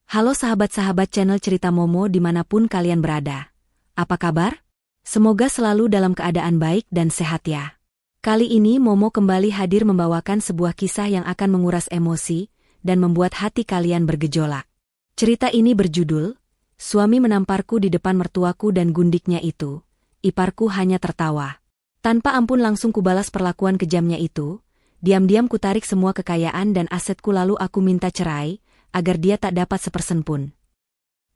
Halo sahabat-sahabat channel Cerita Momo dimanapun kalian berada. Apa kabar? Semoga selalu dalam keadaan baik dan sehat ya. Kali ini Momo kembali hadir membawakan sebuah kisah yang akan menguras emosi dan membuat hati kalian bergejolak. Cerita ini berjudul, Suami Menamparku di Depan Mertuaku dan Gundiknya Itu. Iparku hanya tertawa. Tanpa ampun langsung kubalas perlakuan kejamnya itu. Diam-diam kutarik semua kekayaan dan asetku lalu aku minta cerai, agar dia tak dapat sepersen pun.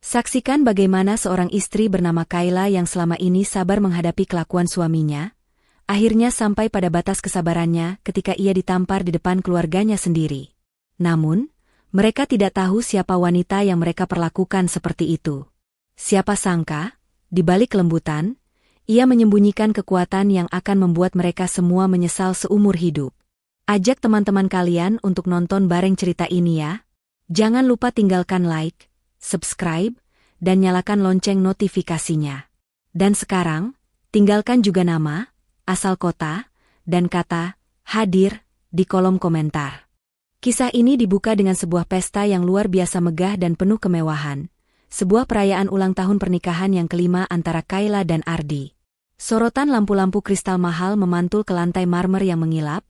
Saksikan bagaimana seorang istri bernama Kayla yang selama ini sabar menghadapi kelakuan suaminya, akhirnya sampai pada batas kesabarannya ketika ia ditampar di depan keluarganya sendiri. Namun, mereka tidak tahu siapa wanita yang mereka perlakukan seperti itu. Siapa sangka, di balik kelembutan, ia menyembunyikan kekuatan yang akan membuat mereka semua menyesal seumur hidup. Ajak teman-teman kalian untuk nonton bareng cerita ini ya. Jangan lupa tinggalkan like, subscribe, dan nyalakan lonceng notifikasinya. Dan sekarang, tinggalkan juga nama, asal kota, dan kata hadir di kolom komentar. Kisah ini dibuka dengan sebuah pesta yang luar biasa megah dan penuh kemewahan. Sebuah perayaan ulang tahun pernikahan yang kelima antara Kayla dan Ardi. Sorotan lampu-lampu kristal mahal memantul ke lantai marmer yang mengilap,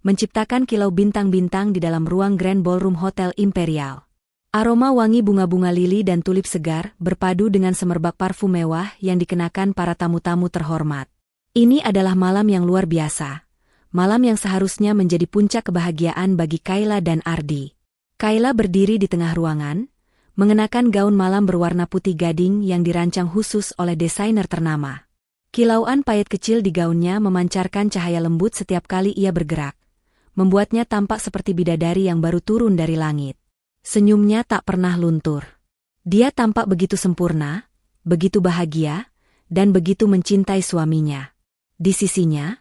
menciptakan kilau bintang-bintang di dalam ruang Grand Ballroom Hotel Imperial. Aroma wangi bunga-bunga lili dan tulip segar berpadu dengan semerbak parfum mewah yang dikenakan para tamu-tamu terhormat. Ini adalah malam yang luar biasa. Malam yang seharusnya menjadi puncak kebahagiaan bagi Kayla dan Ardi. Kayla berdiri di tengah ruangan, mengenakan gaun malam berwarna putih gading yang dirancang khusus oleh desainer ternama. Kilauan payet kecil di gaunnya memancarkan cahaya lembut setiap kali ia bergerak, membuatnya tampak seperti bidadari yang baru turun dari langit. Senyumnya tak pernah luntur. Dia tampak begitu sempurna, begitu bahagia, dan begitu mencintai suaminya. Di sisinya,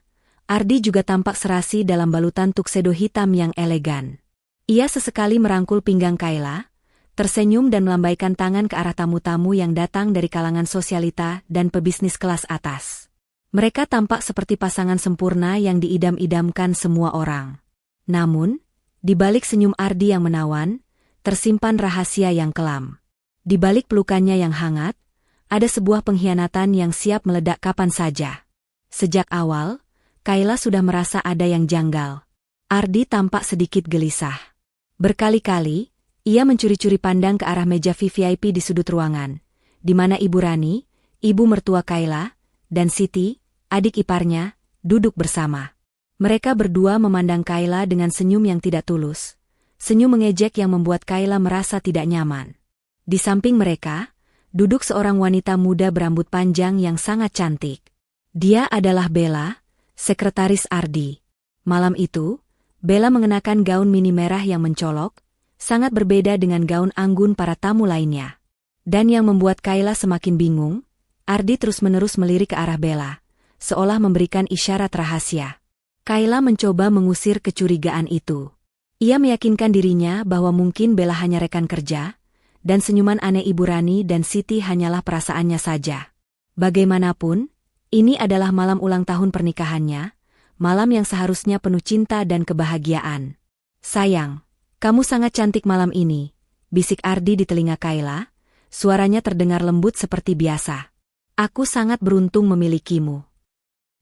Ardi juga tampak serasi dalam balutan tuxedo hitam yang elegan. Ia sesekali merangkul pinggang Kayla, tersenyum dan melambaikan tangan ke arah tamu-tamu yang datang dari kalangan sosialita dan pebisnis kelas atas. Mereka tampak seperti pasangan sempurna yang diidam-idamkan semua orang. Namun, di balik senyum Ardi yang menawan, tersimpan rahasia yang kelam. Di balik pelukannya yang hangat, ada sebuah pengkhianatan yang siap meledak kapan saja. Sejak awal, Kayla sudah merasa ada yang janggal. Ardi tampak sedikit gelisah. Berkali-kali, ia mencuri-curi pandang ke arah meja VIP di sudut ruangan, di mana Ibu Rani, ibu mertua Kayla, dan Siti, adik iparnya, duduk bersama. Mereka berdua memandang Kayla dengan senyum yang tidak tulus. Senyum mengejek yang membuat Kayla merasa tidak nyaman. Di samping mereka, duduk seorang wanita muda berambut panjang yang sangat cantik. Dia adalah Bella, sekretaris Ardi. Malam itu, Bella mengenakan gaun mini merah yang mencolok, sangat berbeda dengan gaun anggun para tamu lainnya. Dan yang membuat Kayla semakin bingung, Ardi terus-menerus melirik ke arah Bella, seolah memberikan isyarat rahasia. Kayla mencoba mengusir kecurigaan itu. Ia meyakinkan dirinya bahwa mungkin Bella hanya rekan kerja, dan senyuman aneh Ibu Rani dan Siti hanyalah perasaannya saja. Bagaimanapun, ini adalah malam ulang tahun pernikahannya, malam yang seharusnya penuh cinta dan kebahagiaan. "Sayang, kamu sangat cantik malam ini," bisik Ardi di telinga Kayla, suaranya terdengar lembut seperti biasa. "Aku sangat beruntung memilikimu."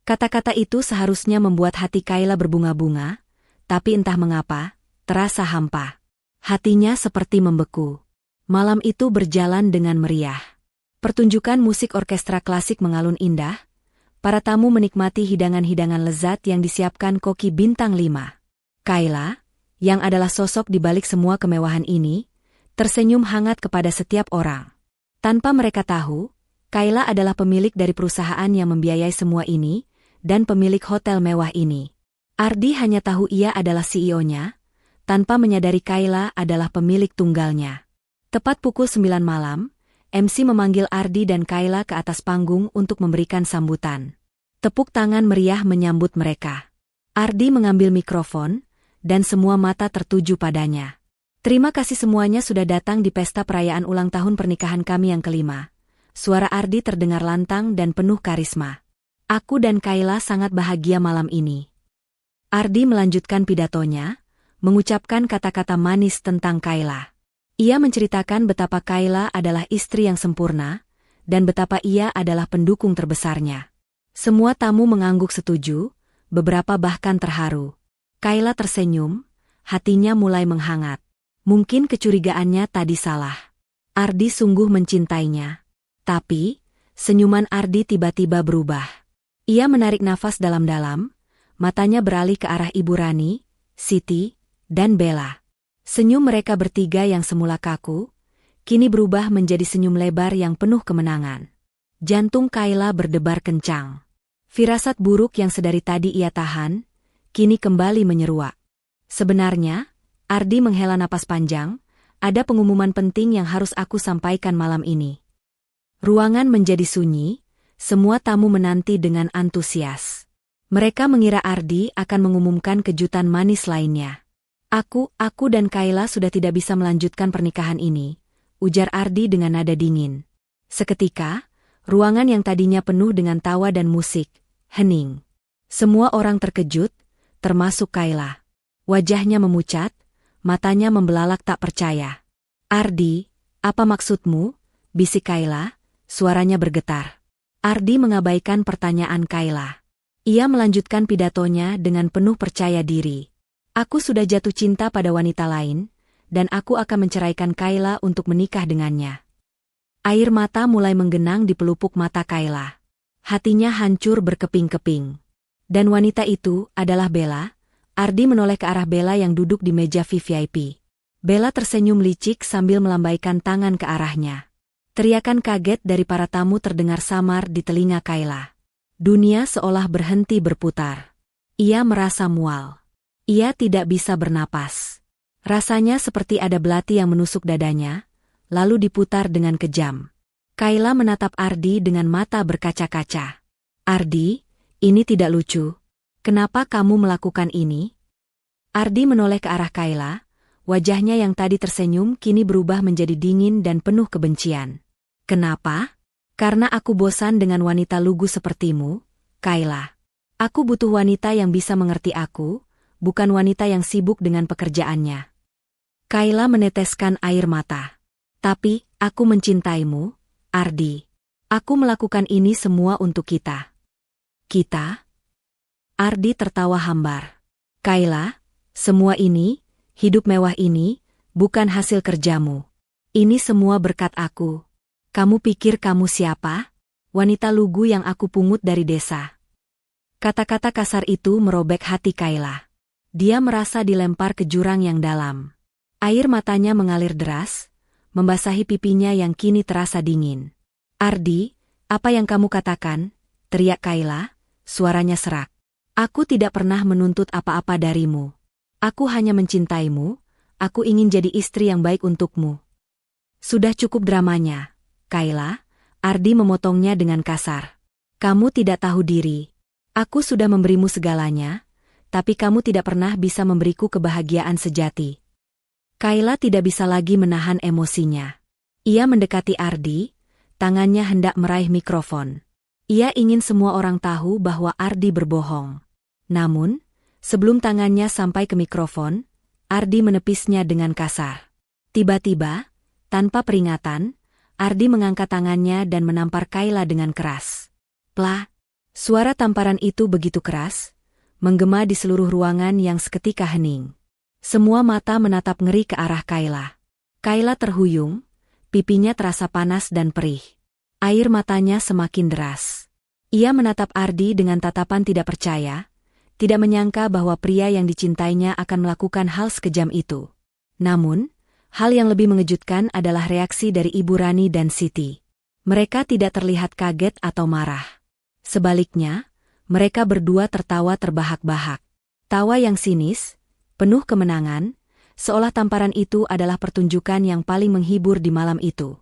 Kata-kata itu seharusnya membuat hati Kayla berbunga-bunga, tapi entah mengapa, terasa hampa. Hatinya seperti membeku. Malam itu berjalan dengan meriah. Pertunjukan musik orkestra klasik mengalun indah, para tamu menikmati hidangan-hidangan lezat yang disiapkan koki bintang 5. Kayla, yang adalah sosok di balik semua kemewahan ini, tersenyum hangat kepada setiap orang. Tanpa mereka tahu, Kayla adalah pemilik dari perusahaan yang membiayai semua ini, dan pemilik hotel mewah ini. Ardi hanya tahu ia adalah CEO-nya, tanpa menyadari Kayla adalah pemilik tunggalnya. Tepat pukul 9 malam, MC memanggil Ardi dan Kayla ke atas panggung untuk memberikan sambutan. Tepuk tangan meriah menyambut mereka. Ardi mengambil mikrofon, dan semua mata tertuju padanya. "Terima kasih semuanya sudah datang di pesta perayaan ulang tahun pernikahan kami yang kelima." Suara Ardi terdengar lantang dan penuh karisma. "Aku dan Kayla sangat bahagia malam ini." Ardi melanjutkan pidatonya, mengucapkan kata-kata manis tentang Kayla. Ia menceritakan betapa Kayla adalah istri yang sempurna, dan betapa ia adalah pendukung terbesarnya. Semua tamu mengangguk setuju, beberapa bahkan terharu. Kayla tersenyum, hatinya mulai menghangat. Mungkin kecurigaannya tadi salah. Ardi sungguh mencintainya. Tapi, senyuman Ardi tiba-tiba berubah. Ia menarik nafas dalam-dalam, matanya beralih ke arah Ibu Rani, Siti, dan Bella. Senyum mereka bertiga yang semula kaku, kini berubah menjadi senyum lebar yang penuh kemenangan. Jantung Kayla berdebar kencang. Firasat buruk yang sedari tadi ia tahan, kini kembali menyeruak. Sebenarnya, Ardi menghela napas panjang, ada pengumuman penting yang harus aku sampaikan malam ini. Ruangan menjadi sunyi, semua tamu menanti dengan antusias. Mereka mengira Ardi akan mengumumkan kejutan manis lainnya. Aku dan Kayla sudah tidak bisa melanjutkan pernikahan ini, ujar Ardi dengan nada dingin. Seketika, ruangan yang tadinya penuh dengan tawa dan musik, hening. Semua orang terkejut, termasuk Kayla. Wajahnya memucat, matanya membelalak tak percaya. Ardi, apa maksudmu? Bisik Kayla, suaranya bergetar. Ardi mengabaikan pertanyaan Kayla. Ia melanjutkan pidatonya dengan penuh percaya diri. Aku sudah jatuh cinta pada wanita lain, dan aku akan menceraikan Kayla untuk menikah dengannya. Air mata mulai menggenang di pelupuk mata Kayla. Hatinya hancur berkeping-keping. Dan wanita itu adalah Bella. Ardi menoleh ke arah Bella yang duduk di meja VIP. Bella tersenyum licik sambil melambaikan tangan ke arahnya. Teriakan kaget dari para tamu terdengar samar di telinga Kayla. Dunia seolah berhenti berputar. Ia merasa mual. Ia tidak bisa bernapas. Rasanya seperti ada belati yang menusuk dadanya, lalu diputar dengan kejam. Kayla menatap Ardi dengan mata berkaca-kaca. Ardi, ini tidak lucu. Kenapa kamu melakukan ini? Ardi menoleh ke arah Kayla, wajahnya yang tadi tersenyum kini berubah menjadi dingin dan penuh kebencian. Kenapa? Karena aku bosan dengan wanita lugu sepertimu, Kayla. Aku butuh wanita yang bisa mengerti aku, bukan wanita yang sibuk dengan pekerjaannya. Kayla meneteskan air mata. Tapi, aku mencintaimu, Ardi. Aku melakukan ini semua untuk kita. Kita? Ardi tertawa hambar. Kayla, semua ini, hidup mewah ini, bukan hasil kerjamu. Ini semua berkat aku. Kamu pikir kamu siapa? Wanita lugu yang aku pungut dari desa. Kata-kata kasar itu merobek hati Kayla. Dia merasa dilempar ke jurang yang dalam. Air matanya mengalir deras, membasahi pipinya yang kini terasa dingin. Ardi, apa yang kamu katakan? Teriak Kayla, suaranya serak. Aku tidak pernah menuntut apa-apa darimu. Aku hanya mencintaimu, aku ingin jadi istri yang baik untukmu. Sudah cukup dramanya, Kayla, Ardi memotongnya dengan kasar. Kamu tidak tahu diri. Aku sudah memberimu segalanya, tapi kamu tidak pernah bisa memberiku kebahagiaan sejati. Kayla tidak bisa lagi menahan emosinya. Ia mendekati Ardi, tangannya hendak meraih mikrofon. Ia ingin semua orang tahu bahwa Ardi berbohong. Namun, sebelum tangannya sampai ke mikrofon, Ardi menepisnya dengan kasar. Tiba-tiba, tanpa peringatan, Ardi mengangkat tangannya dan menampar Kayla dengan keras. Plah! Suara tamparan itu begitu keras, menggema di seluruh ruangan yang seketika hening. Semua mata menatap ngeri ke arah Kayla. Kayla terhuyung, pipinya terasa panas dan perih. Air matanya semakin deras. Ia menatap Ardi dengan tatapan tidak percaya, tidak menyangka bahwa pria yang dicintainya akan melakukan hal sekejam itu. Namun, hal yang lebih mengejutkan adalah reaksi dari Ibu Rani dan Siti. Mereka tidak terlihat kaget atau marah. Sebaliknya, mereka berdua tertawa terbahak-bahak. Tawa yang sinis, penuh kemenangan, seolah tamparan itu adalah pertunjukan yang paling menghibur di malam itu.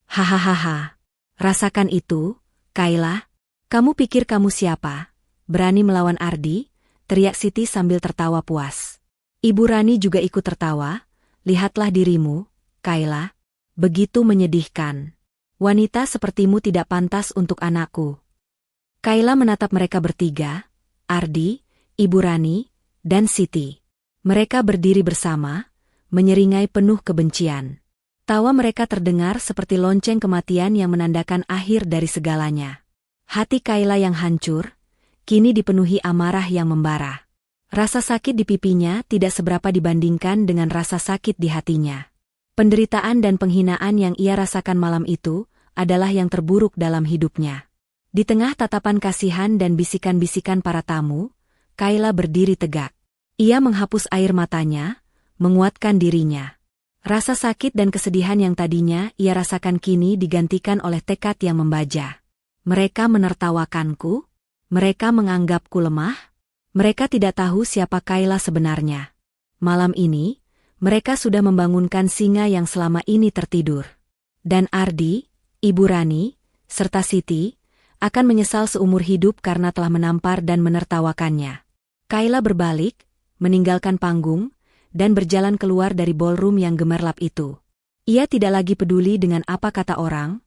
Hahaha. Rasakan itu, Kayla. Kamu pikir kamu siapa? Berani melawan Ardi? Teriak Siti sambil tertawa puas. Ibu Rani juga ikut tertawa. Lihatlah dirimu, Kayla. Begitu menyedihkan. Wanita sepertimu tidak pantas untuk anakku. Kayla menatap mereka bertiga, Ardi, Ibu Rani, dan Siti. Mereka berdiri bersama, menyeringai penuh kebencian. Tawa mereka terdengar seperti lonceng kematian yang menandakan akhir dari segalanya. Hati Kayla yang hancur, kini dipenuhi amarah yang membara. Rasa sakit di pipinya tidak seberapa dibandingkan dengan rasa sakit di hatinya. Penderitaan dan penghinaan yang ia rasakan malam itu adalah yang terburuk dalam hidupnya. Di tengah tatapan kasihan dan bisikan-bisikan para tamu, Kayla berdiri tegak. Ia menghapus air matanya, menguatkan dirinya. Rasa sakit dan kesedihan yang tadinya ia rasakan kini digantikan oleh tekad yang membaja. Mereka menertawakanku? Mereka menganggapku lemah? Mereka tidak tahu siapa Kayla sebenarnya. Malam ini, mereka sudah membangunkan singa yang selama ini tertidur. Dan Ardi, Ibu Rani, serta Siti, akan menyesal seumur hidup karena telah menampar dan menertawakannya. Kayla berbalik, meninggalkan panggung, dan berjalan keluar dari ballroom yang gemerlap itu. Ia tidak lagi peduli dengan apa kata orang,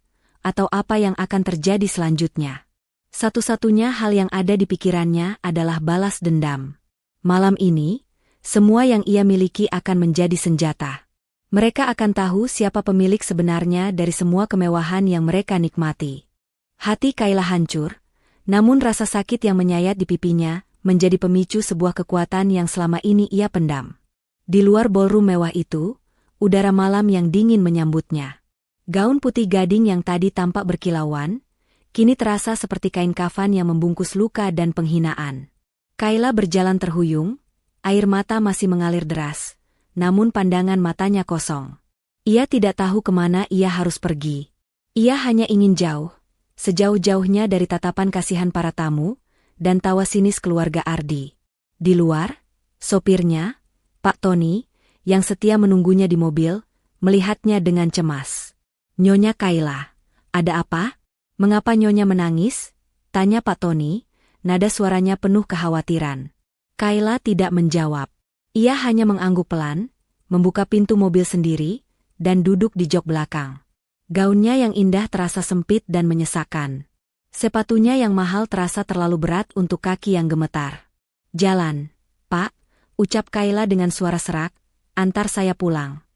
atau apa yang akan terjadi selanjutnya. Satu-satunya hal yang ada di pikirannya adalah balas dendam. Malam ini, semua yang ia miliki akan menjadi senjata. Mereka akan tahu siapa pemilik sebenarnya dari semua kemewahan yang mereka nikmati. Hati Kayla hancur, namun rasa sakit yang menyayat di pipinya menjadi pemicu sebuah kekuatan yang selama ini ia pendam. Di luar ballroom mewah itu, udara malam yang dingin menyambutnya. Gaun putih gading yang tadi tampak berkilauan, kini terasa seperti kain kafan yang membungkus luka dan penghinaan. Kayla berjalan terhuyung, air mata masih mengalir deras, namun pandangan matanya kosong. Ia tidak tahu kemana ia harus pergi. Ia hanya ingin jauh, sejauh-jauhnya dari tatapan kasihan para tamu, dan tawa sinis keluarga Ardi. Di luar, sopirnya, Pak Tony, yang setia menunggunya di mobil, melihatnya dengan cemas. "Nyonya Kayla, ada apa? Mengapa Nyonya menangis?" tanya Pak Tony, nada suaranya penuh kekhawatiran. Kayla tidak menjawab. Ia hanya mengangguk pelan, membuka pintu mobil sendiri, dan duduk di jok belakang. Gaunnya yang indah terasa sempit dan menyesakan. Sepatunya yang mahal terasa terlalu berat untuk kaki yang gemetar. "Jalan, Pak," ucap Kayla dengan suara serak, "antar saya pulang."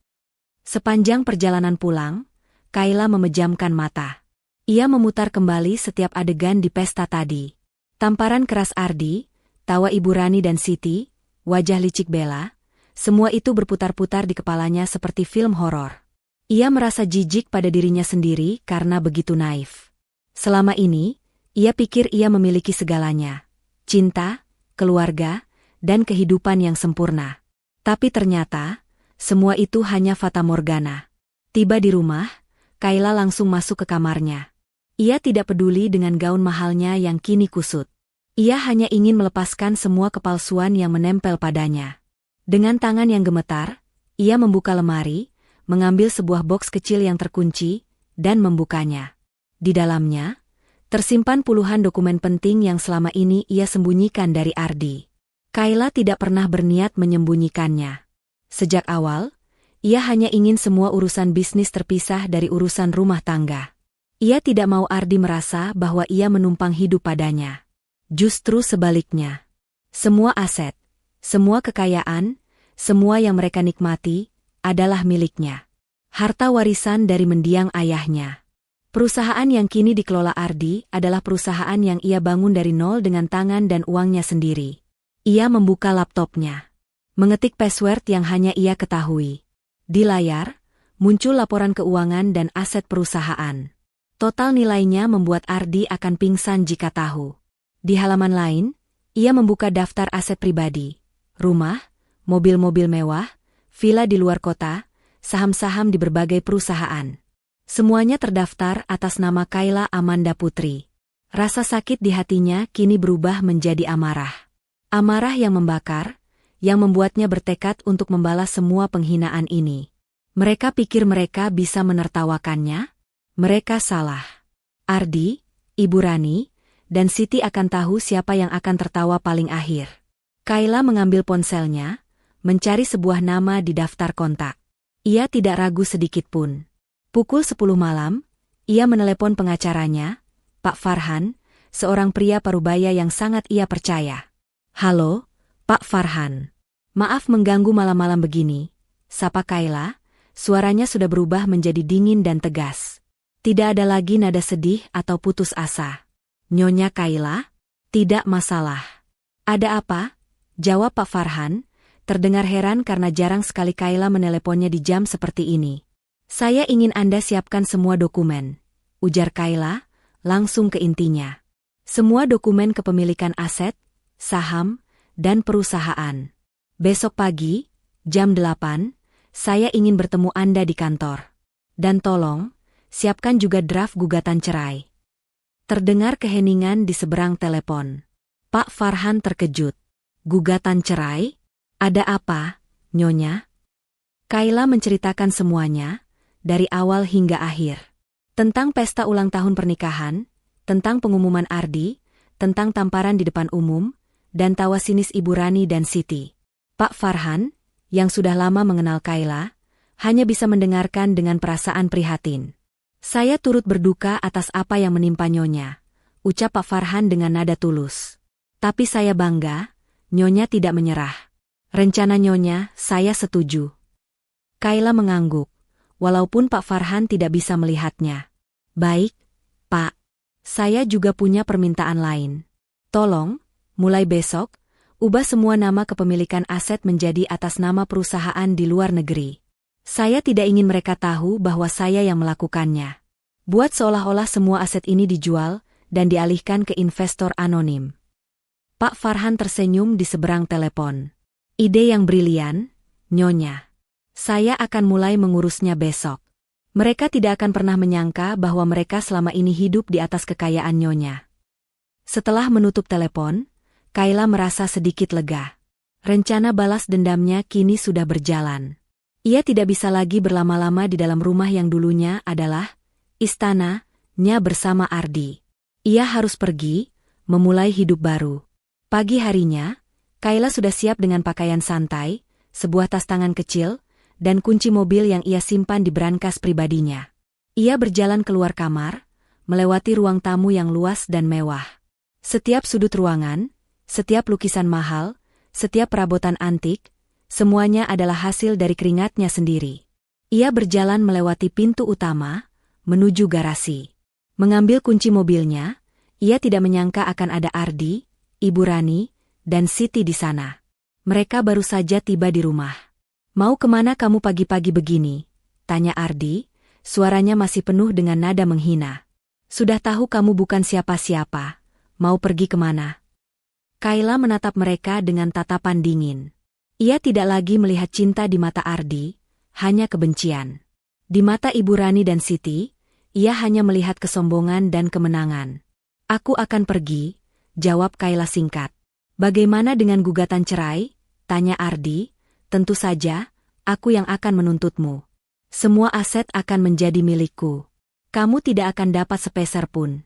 Sepanjang perjalanan pulang, Kayla memejamkan mata. Ia memutar kembali setiap adegan di pesta tadi. Tamparan keras Ardi, tawa Ibu Rani dan Siti, wajah licik Bella, semua itu berputar-putar di kepalanya seperti film horor. Ia merasa jijik pada dirinya sendiri karena begitu naif. Selama ini, ia pikir ia memiliki segalanya. Cinta, keluarga, dan kehidupan yang sempurna. Tapi ternyata, semua itu hanya fata morgana. Tiba di rumah, Kayla langsung masuk ke kamarnya. Ia tidak peduli dengan gaun mahalnya yang kini kusut. Ia hanya ingin melepaskan semua kepalsuan yang menempel padanya. Dengan tangan yang gemetar, ia membuka lemari, mengambil sebuah boks kecil yang terkunci, dan membukanya. Di dalamnya, tersimpan puluhan dokumen penting yang selama ini ia sembunyikan dari Ardi. Kayla tidak pernah berniat menyembunyikannya. Sejak awal, ia hanya ingin semua urusan bisnis terpisah dari urusan rumah tangga. Ia tidak mau Ardi merasa bahwa ia menumpang hidup padanya. Justru sebaliknya. Semua aset, semua kekayaan, semua yang mereka nikmati, adalah miliknya. Harta warisan dari mendiang ayahnya. Perusahaan yang kini dikelola Ardi adalah perusahaan yang ia bangun dari nol dengan tangan dan uangnya sendiri. Ia membuka laptopnya. Mengetik password yang hanya ia ketahui. Di layar, muncul laporan keuangan dan aset perusahaan. Total nilainya membuat Ardi akan pingsan jika tahu. Di halaman lain, ia membuka daftar aset pribadi. Rumah, mobil-mobil mewah, villa di luar kota, saham-saham di berbagai perusahaan. Semuanya terdaftar atas nama Kayla Amanda Putri. Rasa sakit di hatinya kini berubah menjadi amarah. Amarah yang membakar, yang membuatnya bertekad untuk membalas semua penghinaan ini. Mereka pikir mereka bisa menertawakannya? Mereka salah. Ardi, Ibu Rani, dan Siti akan tahu siapa yang akan tertawa paling akhir. Kayla mengambil ponselnya, mencari sebuah nama di daftar kontak. Ia tidak ragu sedikit pun. Pukul 10 malam, ia menelepon pengacaranya, Pak Farhan, seorang pria parubaya yang sangat ia percaya. "Halo, Pak Farhan. Maaf mengganggu malam-malam begini," sapa Kayla, Suaranya sudah berubah menjadi dingin dan tegas. Tidak ada lagi nada sedih atau putus asa. Nyonya Kayla? Tidak masalah. Ada apa? Jawab Pak Farhan, terdengar heran karena jarang sekali Kayla meneleponnya di jam seperti ini. Saya ingin Anda siapkan semua dokumen, ujar Kayla, langsung ke intinya. Semua dokumen kepemilikan aset, saham, dan perusahaan. Besok pagi, jam 8, saya ingin bertemu Anda di kantor. Dan tolong, siapkan juga draft gugatan cerai. Terdengar keheningan di seberang telepon. Pak Farhan terkejut. Gugatan cerai? Ada apa, Nyonya? Kayla menceritakan semuanya, dari awal hingga akhir. Tentang pesta ulang tahun pernikahan, tentang pengumuman Ardi, tentang tamparan di depan umum, dan tawa sinis Ibu Rani dan Siti. Pak Farhan, yang sudah lama mengenal Kayla, hanya bisa mendengarkan dengan perasaan prihatin. Saya turut berduka atas apa yang menimpa Nyonya, ucap Pak Farhan dengan nada tulus. Tapi saya bangga, Nyonya tidak menyerah. Rencana Nyonya, saya setuju. Kayla mengangguk, walaupun Pak Farhan tidak bisa melihatnya. Baik, Pak. Saya juga punya permintaan lain. Tolong, mulai besok, ubah semua nama kepemilikan aset menjadi atas nama perusahaan di luar negeri. Saya tidak ingin mereka tahu bahwa saya yang melakukannya. Buat seolah-olah semua aset ini dijual dan dialihkan ke investor anonim. Pak Farhan tersenyum di seberang telepon. Ide yang brilian, Nyonya. Saya akan mulai mengurusnya besok. Mereka tidak akan pernah menyangka bahwa mereka selama ini hidup di atas kekayaan Nyonya. Setelah menutup telepon, Kayla merasa sedikit lega. Rencana balas dendamnya kini sudah berjalan. Ia tidak bisa lagi berlama-lama di dalam rumah yang dulunya adalah istananya bersama Ardi. Ia harus pergi, memulai hidup baru. Pagi harinya, Kayla sudah siap dengan pakaian santai, sebuah tas tangan kecil, dan kunci mobil yang ia simpan di brankas pribadinya. Ia berjalan keluar kamar, melewati ruang tamu yang luas dan mewah. Setiap sudut ruangan, setiap lukisan mahal, setiap perabotan antik, semuanya adalah hasil dari keringatnya sendiri. Ia berjalan melewati pintu utama, menuju garasi. Mengambil kunci mobilnya, ia tidak menyangka akan ada Ardi, Ibu Rani, dan Siti di sana. Mereka baru saja tiba di rumah. Mau kemana kamu pagi-pagi begini? Tanya Ardi, suaranya masih penuh dengan nada menghina. Sudah tahu kamu bukan siapa-siapa, mau pergi kemana? Kayla menatap mereka dengan tatapan dingin. Ia tidak lagi melihat cinta di mata Ardi, hanya kebencian. Di mata Ibu Rani dan Siti, ia hanya melihat kesombongan dan kemenangan. Aku akan pergi, jawab Kayla singkat. Bagaimana dengan gugatan cerai? Tanya Ardi. Tentu saja, aku yang akan menuntutmu. Semua aset akan menjadi milikku. Kamu tidak akan dapat sepeser pun.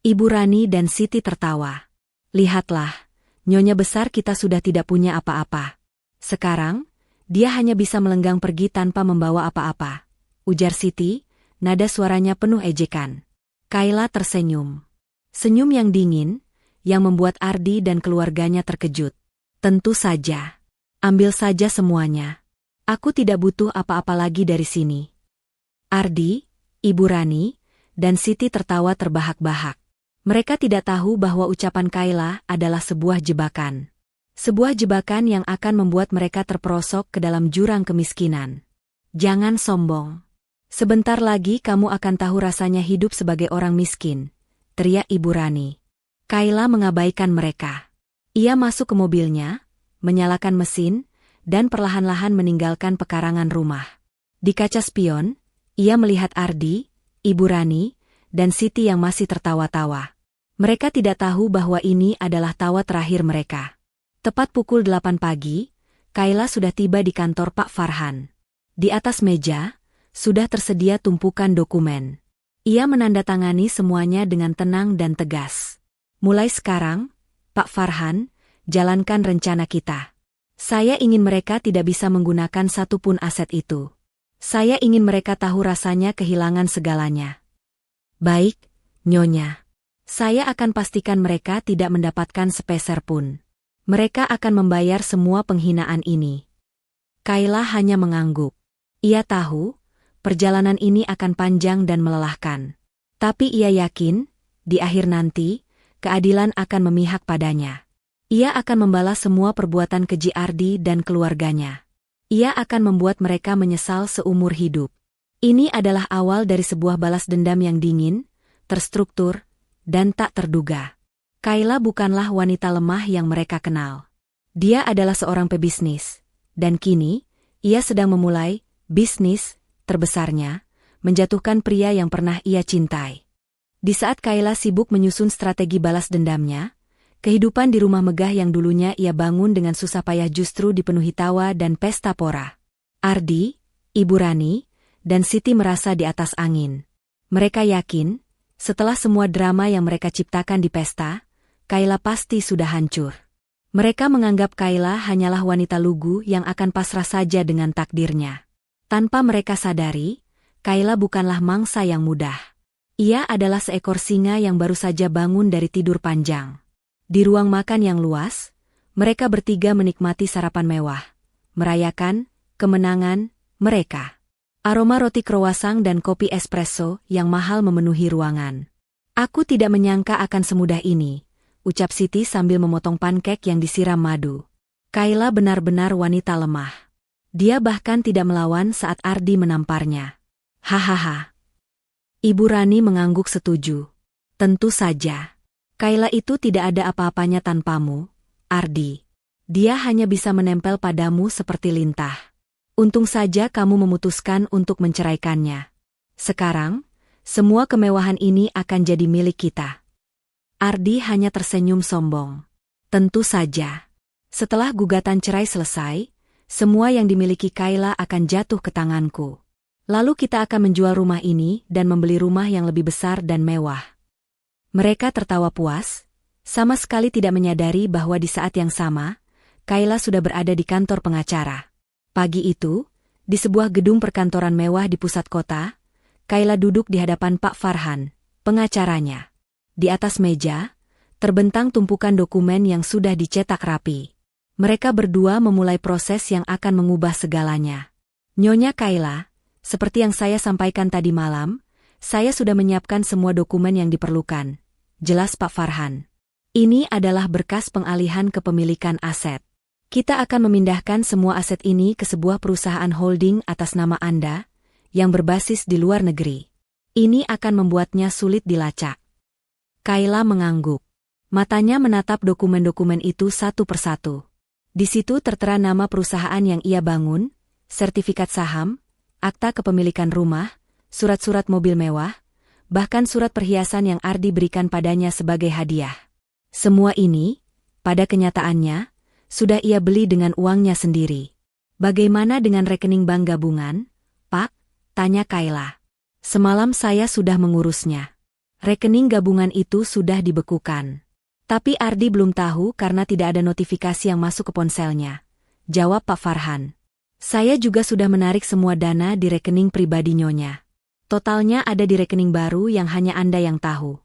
Ibu Rani dan Siti tertawa. Lihatlah, Nyonya besar kita sudah tidak punya apa-apa. Sekarang, dia hanya bisa melenggang pergi tanpa membawa apa-apa. Ujar Siti, nada suaranya penuh ejekan. Kayla tersenyum. Senyum yang dingin, yang membuat Ardi dan keluarganya terkejut. Tentu saja. Ambil saja semuanya. Aku tidak butuh apa-apa lagi dari sini. Ardi, Ibu Rani, dan Siti tertawa terbahak-bahak. Mereka tidak tahu bahwa ucapan Kayla adalah sebuah jebakan. Sebuah jebakan yang akan membuat mereka terperosok ke dalam jurang kemiskinan. Jangan sombong. Sebentar lagi kamu akan tahu rasanya hidup sebagai orang miskin, teriak Ibu Rani. Kayla mengabaikan mereka. Ia masuk ke mobilnya, menyalakan mesin, dan perlahan-lahan meninggalkan pekarangan rumah. Di kaca spion, ia melihat Ardi, Ibu Rani, dan Siti yang masih tertawa-tawa. Mereka tidak tahu bahwa ini adalah tawa terakhir mereka. Tepat pukul 8 pagi, Kayla sudah tiba di kantor Pak Farhan. Di atas meja, sudah tersedia tumpukan dokumen. Ia menandatangani semuanya dengan tenang dan tegas. Mulai sekarang, Pak Farhan, jalankan rencana kita. Saya ingin mereka tidak bisa menggunakan satupun aset itu. Saya ingin mereka tahu rasanya kehilangan segalanya. Baik, Nyonya. Saya akan pastikan mereka tidak mendapatkan sepeser pun. Mereka akan membayar semua penghinaan ini. Kayla hanya mengangguk. Ia tahu, perjalanan ini akan panjang dan melelahkan. Tapi ia yakin, di akhir nanti, keadilan akan memihak padanya. Ia akan membalas semua perbuatan keji Ardi dan keluarganya. Ia akan membuat mereka menyesal seumur hidup. Ini adalah awal dari sebuah balas dendam yang dingin, terstruktur, dan tak terduga. Kayla bukanlah wanita lemah yang mereka kenal. Dia adalah seorang pebisnis. Dan kini, ia sedang memulai bisnis terbesarnya, menjatuhkan pria yang pernah ia cintai. Di saat Kayla sibuk menyusun strategi balas dendamnya, kehidupan di rumah megah yang dulunya ia bangun dengan susah payah justru dipenuhi tawa dan pesta pora. Ardi, Ibu Rani, dan Siti merasa di atas angin. Mereka yakin, setelah semua drama yang mereka ciptakan di pesta, Kayla pasti sudah hancur. Mereka menganggap Kayla hanyalah wanita lugu yang akan pasrah saja dengan takdirnya. Tanpa mereka sadari, Kayla bukanlah mangsa yang mudah. Ia adalah seekor singa yang baru saja bangun dari tidur panjang. Di ruang makan yang luas, mereka bertiga menikmati sarapan mewah, merayakan kemenangan mereka. Aroma roti croissant dan kopi espresso yang mahal memenuhi ruangan. Aku tidak menyangka akan semudah ini, ucap Siti sambil memotong pankek yang disiram madu. Kayla benar-benar wanita lemah. Dia bahkan tidak melawan saat Ardi menamparnya. Hahaha. Ibu Rani mengangguk setuju. Tentu saja. Kayla itu tidak ada apa-apanya tanpamu, Ardi. Dia hanya bisa menempel padamu seperti lintah. Untung saja kamu memutuskan untuk menceraikannya. Sekarang, semua kemewahan ini akan jadi milik kita. Ardi hanya tersenyum sombong. Tentu saja. Setelah gugatan cerai selesai, semua yang dimiliki Kayla akan jatuh ke tanganku. Lalu kita akan menjual rumah ini dan membeli rumah yang lebih besar dan mewah. Mereka tertawa puas, sama sekali tidak menyadari bahwa di saat yang sama, Kayla sudah berada di kantor pengacara. Pagi itu, di sebuah gedung perkantoran mewah di pusat kota, Kayla duduk di hadapan Pak Farhan, pengacaranya. Di atas meja, terbentang tumpukan dokumen yang sudah dicetak rapi. Mereka berdua memulai proses yang akan mengubah segalanya. Nyonya Kayla, seperti yang saya sampaikan tadi malam, saya sudah menyiapkan semua dokumen yang diperlukan. Jelas Pak Farhan. Ini adalah berkas pengalihan kepemilikan aset. Kita akan memindahkan semua aset ini ke sebuah perusahaan holding atas nama Anda, yang berbasis di luar negeri. Ini akan membuatnya sulit dilacak. Kayla mengangguk. Matanya menatap dokumen-dokumen itu satu persatu. Di situ tertera nama perusahaan yang ia bangun, sertifikat saham, akta kepemilikan rumah, surat-surat mobil mewah, bahkan surat perhiasan yang Ardi berikan padanya sebagai hadiah. Semua ini, pada kenyataannya, sudah ia beli dengan uangnya sendiri. Bagaimana dengan rekening bank gabungan, Pak? Tanya Kayla. Semalam saya sudah mengurusnya. Rekening gabungan itu sudah dibekukan. Tapi Ardi belum tahu karena tidak ada notifikasi yang masuk ke ponselnya. Jawab Pak Farhan. Saya juga sudah menarik semua dana di rekening pribadi Nyonya. Totalnya ada di rekening baru yang hanya Anda yang tahu.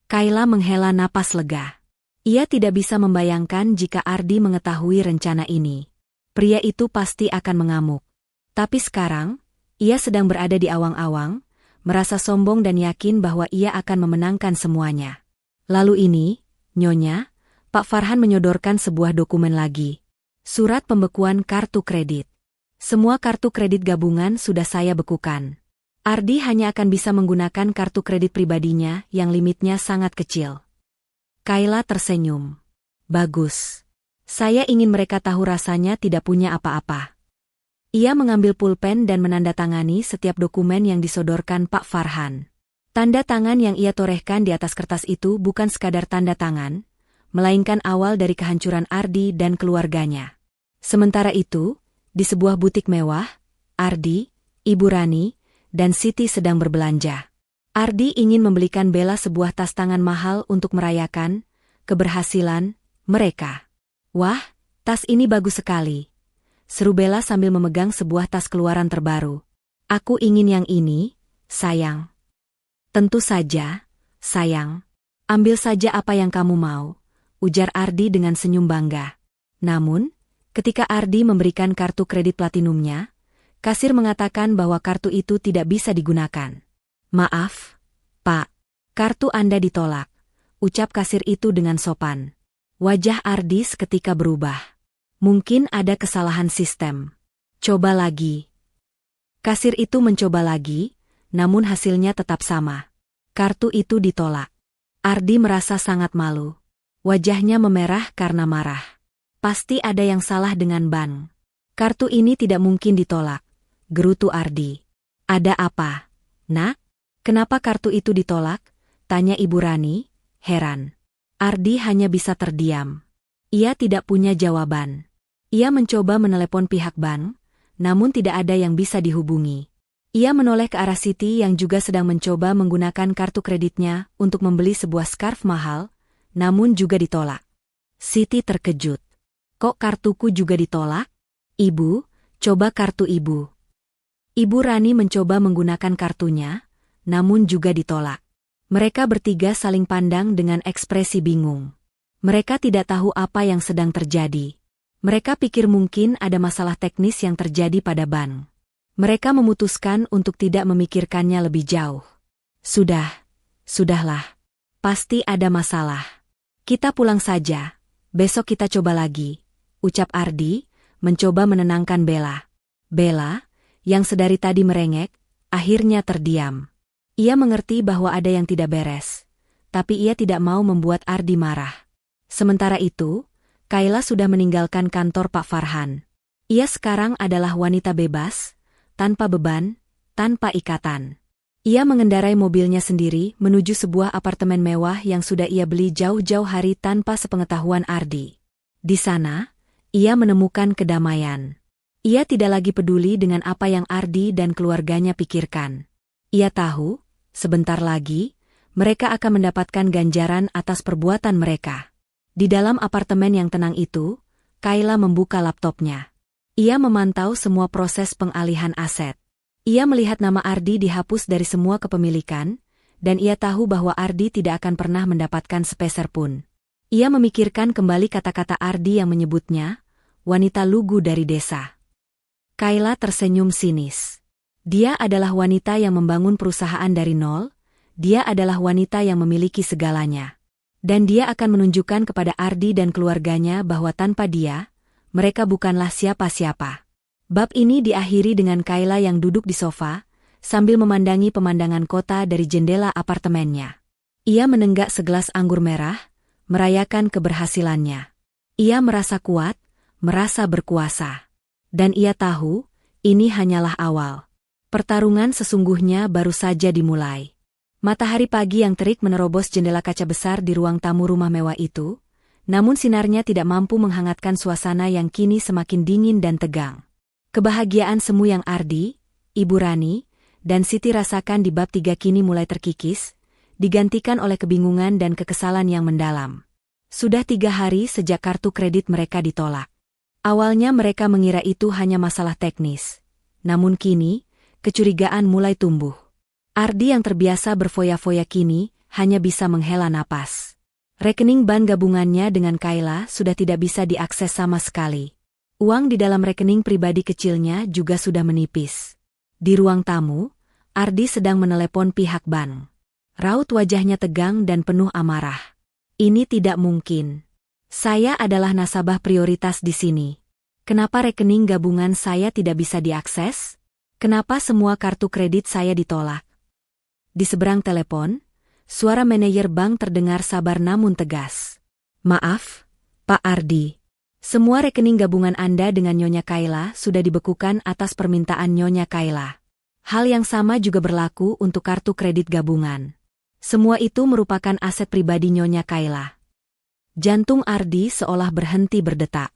Kayla menghela napas lega. Ia tidak bisa membayangkan jika Ardi mengetahui rencana ini. Pria itu pasti akan mengamuk. Tapi sekarang, ia sedang berada di awang-awang, merasa sombong dan yakin bahwa ia akan memenangkan semuanya. Lalu ini, Nyonya, Pak Farhan menyodorkan sebuah dokumen lagi. Surat pembekuan kartu kredit. Semua kartu kredit gabungan sudah saya bekukan. Ardi hanya akan bisa menggunakan kartu kredit pribadinya yang limitnya sangat kecil. Kayla tersenyum. Bagus. Saya ingin mereka tahu rasanya tidak punya apa-apa. Ia mengambil pulpen dan menandatangani setiap dokumen yang disodorkan Pak Farhan. Tanda tangan yang ia torehkan di atas kertas itu bukan sekadar tanda tangan, melainkan awal dari kehancuran Ardi dan keluarganya. Sementara itu, di sebuah butik mewah, Ardi, Ibu Rani, dan Siti sedang berbelanja. Ardi ingin membelikan Bella sebuah tas tangan mahal untuk merayakan keberhasilan mereka. Wah, tas ini bagus sekali. Seru Bella sambil memegang sebuah tas keluaran terbaru. Aku ingin yang ini, sayang. Tentu saja, sayang. Ambil saja apa yang kamu mau, ujar Ardi dengan senyum bangga. Namun, ketika Ardi memberikan kartu kredit platinumnya, Kasir mengatakan bahwa kartu itu tidak bisa digunakan. Maaf, Pak. Kartu Anda ditolak, ucap kasir itu dengan sopan. Wajah Ardi seketika berubah. Mungkin ada kesalahan sistem. Coba lagi. Kasir itu mencoba lagi, namun hasilnya tetap sama. Kartu itu ditolak. Ardi merasa sangat malu. Wajahnya memerah karena marah. Pasti ada yang salah dengan bank. Kartu ini tidak mungkin ditolak, gerutu Ardi. Ada apa, Nak? Kenapa kartu itu ditolak? Tanya Ibu Rani, heran. Ardi hanya bisa terdiam. Ia tidak punya jawaban. Ia mencoba menelepon pihak bank, namun tidak ada yang bisa dihubungi. Ia menoleh ke arah Siti yang juga sedang mencoba menggunakan kartu kreditnya untuk membeli sebuah scarf mahal, namun juga ditolak. Siti terkejut. Kok kartuku juga ditolak? Ibu, coba kartu ibu. Ibu Rani mencoba menggunakan kartunya, namun juga ditolak. Mereka bertiga saling pandang dengan ekspresi bingung. Mereka tidak tahu apa yang sedang terjadi. Mereka pikir mungkin ada masalah teknis yang terjadi pada ban. Mereka memutuskan untuk tidak memikirkannya lebih jauh. Sudahlah. Pasti ada masalah. Kita pulang saja. Besok kita coba lagi, ucap Ardi, mencoba menenangkan Bella. Bella, yang sedari tadi merengek, akhirnya terdiam. Ia mengerti bahwa ada yang tidak beres, tapi ia tidak mau membuat Ardi marah. Sementara itu, Kayla sudah meninggalkan kantor Pak Farhan. Ia sekarang adalah wanita bebas, tanpa beban, tanpa ikatan. Ia mengendarai mobilnya sendiri menuju sebuah apartemen mewah yang sudah ia beli jauh-jauh hari tanpa sepengetahuan Ardi. Di sana, ia menemukan kedamaian. Ia tidak lagi peduli dengan apa yang Ardi dan keluarganya pikirkan. Ia tahu, sebentar lagi, mereka akan mendapatkan ganjaran atas perbuatan mereka. Di dalam apartemen yang tenang itu, Kayla membuka laptopnya. Ia memantau semua proses pengalihan aset. Ia melihat nama Ardi dihapus dari semua kepemilikan, dan ia tahu bahwa Ardi tidak akan pernah mendapatkan sepeser pun. Ia memikirkan kembali kata-kata Ardi yang menyebutnya, wanita lugu dari desa. Kayla tersenyum sinis. Dia adalah wanita yang membangun perusahaan dari nol, dia adalah wanita yang memiliki segalanya. Dan dia akan menunjukkan kepada Ardi dan keluarganya bahwa tanpa dia, mereka bukanlah siapa-siapa. Bab ini diakhiri dengan Kayla yang duduk di sofa, sambil memandangi pemandangan kota dari jendela apartemennya. Ia menenggak segelas anggur merah, merayakan keberhasilannya. Ia merasa kuat, merasa berkuasa. Dan ia tahu, ini hanyalah awal. Pertarungan sesungguhnya baru saja dimulai. Matahari pagi yang terik menerobos jendela kaca besar di ruang tamu rumah mewah itu, namun sinarnya tidak mampu menghangatkan suasana yang kini semakin dingin dan tegang. Kebahagiaan semu yang Ardi, Ibu Rani, dan Siti rasakan di bab 3 kini mulai terkikis, digantikan oleh kebingungan dan kekesalan yang mendalam. Sudah 3 hari sejak kartu kredit mereka ditolak. Awalnya mereka mengira itu hanya masalah teknis. Namun kini, kecurigaan mulai tumbuh. Ardi yang terbiasa berfoya-foya kini, hanya bisa menghela napas. Rekening bank gabungannya dengan Kayla sudah tidak bisa diakses sama sekali. Uang di dalam rekening pribadi kecilnya juga sudah menipis. Di ruang tamu, Ardi sedang menelepon pihak bank. Raut wajahnya tegang dan penuh amarah. Ini tidak mungkin. Saya adalah nasabah prioritas di sini. Kenapa rekening gabungan saya tidak bisa diakses? Kenapa semua kartu kredit saya ditolak? Di seberang telepon, suara manajer bank terdengar sabar namun tegas. Maaf, Pak Ardi. Semua rekening gabungan Anda dengan Nyonya Kayla sudah dibekukan atas permintaan Nyonya Kayla. Hal yang sama juga berlaku untuk kartu kredit gabungan. Semua itu merupakan aset pribadi Nyonya Kayla. Jantung Ardi seolah berhenti berdetak.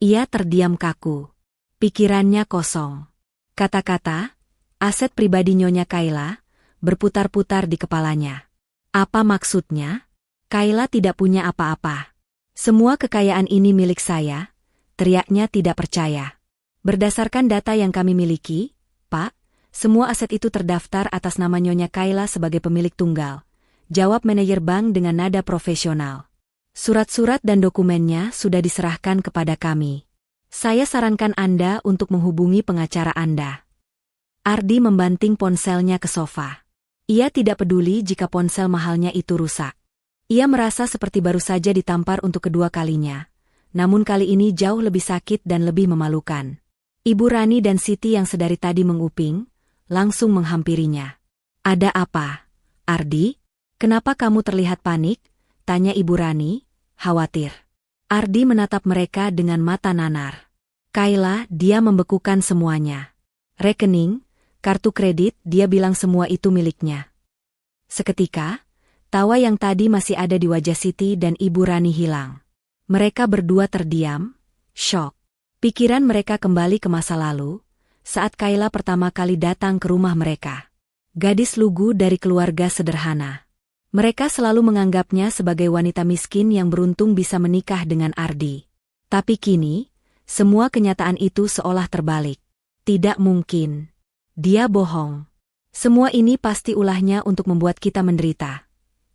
Ia terdiam kaku. Pikirannya kosong. Kata-kata, aset pribadi Nyonya Kayla, berputar-putar di kepalanya. Apa maksudnya? Kayla tidak punya apa-apa. Semua kekayaan ini milik saya, teriaknya tidak percaya. Berdasarkan data yang kami miliki, Pak, semua aset itu terdaftar atas nama Nyonya Kayla sebagai pemilik tunggal, jawab manajer bank dengan nada profesional. Surat-surat dan dokumennya sudah diserahkan kepada kami. Saya sarankan Anda untuk menghubungi pengacara Anda. Ardi membanting ponselnya ke sofa. Ia tidak peduli jika ponsel mahalnya itu rusak. Ia merasa seperti baru saja ditampar untuk kedua kalinya. Namun kali ini jauh lebih sakit dan lebih memalukan. Ibu Rani dan Siti yang sedari tadi menguping, langsung menghampirinya. Ada apa, Ardi? Kenapa kamu terlihat panik? Tanya Ibu Rani, khawatir. Ardi menatap mereka dengan mata nanar. Kayla, dia membekukan semuanya. Rekening, kartu kredit, dia bilang semua itu miliknya. Seketika, tawa yang tadi masih ada di wajah Siti dan Ibu Rani hilang. Mereka berdua terdiam, syok. Pikiran mereka kembali ke masa lalu, saat Kayla pertama kali datang ke rumah mereka. Gadis lugu dari keluarga sederhana. Mereka selalu menganggapnya sebagai wanita miskin yang beruntung bisa menikah dengan Ardi. Tapi kini, semua kenyataan itu seolah terbalik. Tidak mungkin. Dia bohong. Semua ini pasti ulahnya untuk membuat kita menderita.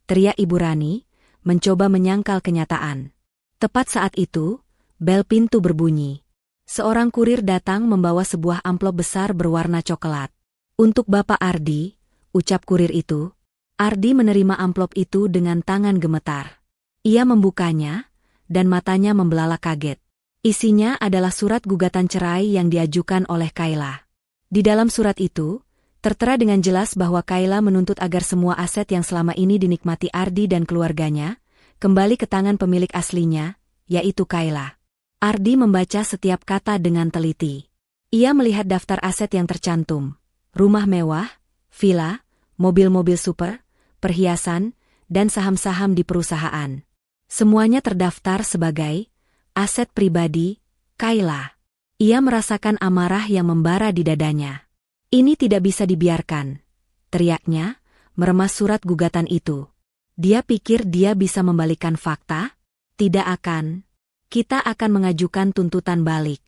Teriak Ibu Rani, mencoba menyangkal kenyataan. Tepat saat itu, bel pintu berbunyi. Seorang kurir datang membawa sebuah amplop besar berwarna coklat. Untuk Bapak Ardi, ucap kurir itu. Ardi menerima amplop itu dengan tangan gemetar. Ia membukanya, dan matanya membelalak kaget. Isinya adalah surat gugatan cerai yang diajukan oleh Kayla. Di dalam surat itu, tertera dengan jelas bahwa Kayla menuntut agar semua aset yang selama ini dinikmati Ardi dan keluarganya, kembali ke tangan pemilik aslinya, yaitu Kayla. Ardi membaca setiap kata dengan teliti. Ia melihat daftar aset yang tercantum. Rumah mewah, villa, mobil-mobil super, perhiasan, dan saham-saham di perusahaan. Semuanya terdaftar sebagai aset pribadi Kayla. Ia merasakan amarah yang membara di dadanya. Ini tidak bisa dibiarkan, teriaknya, meremas surat gugatan itu. Dia pikir dia bisa membalikkan fakta? Tidak akan. Kita akan mengajukan tuntutan balik.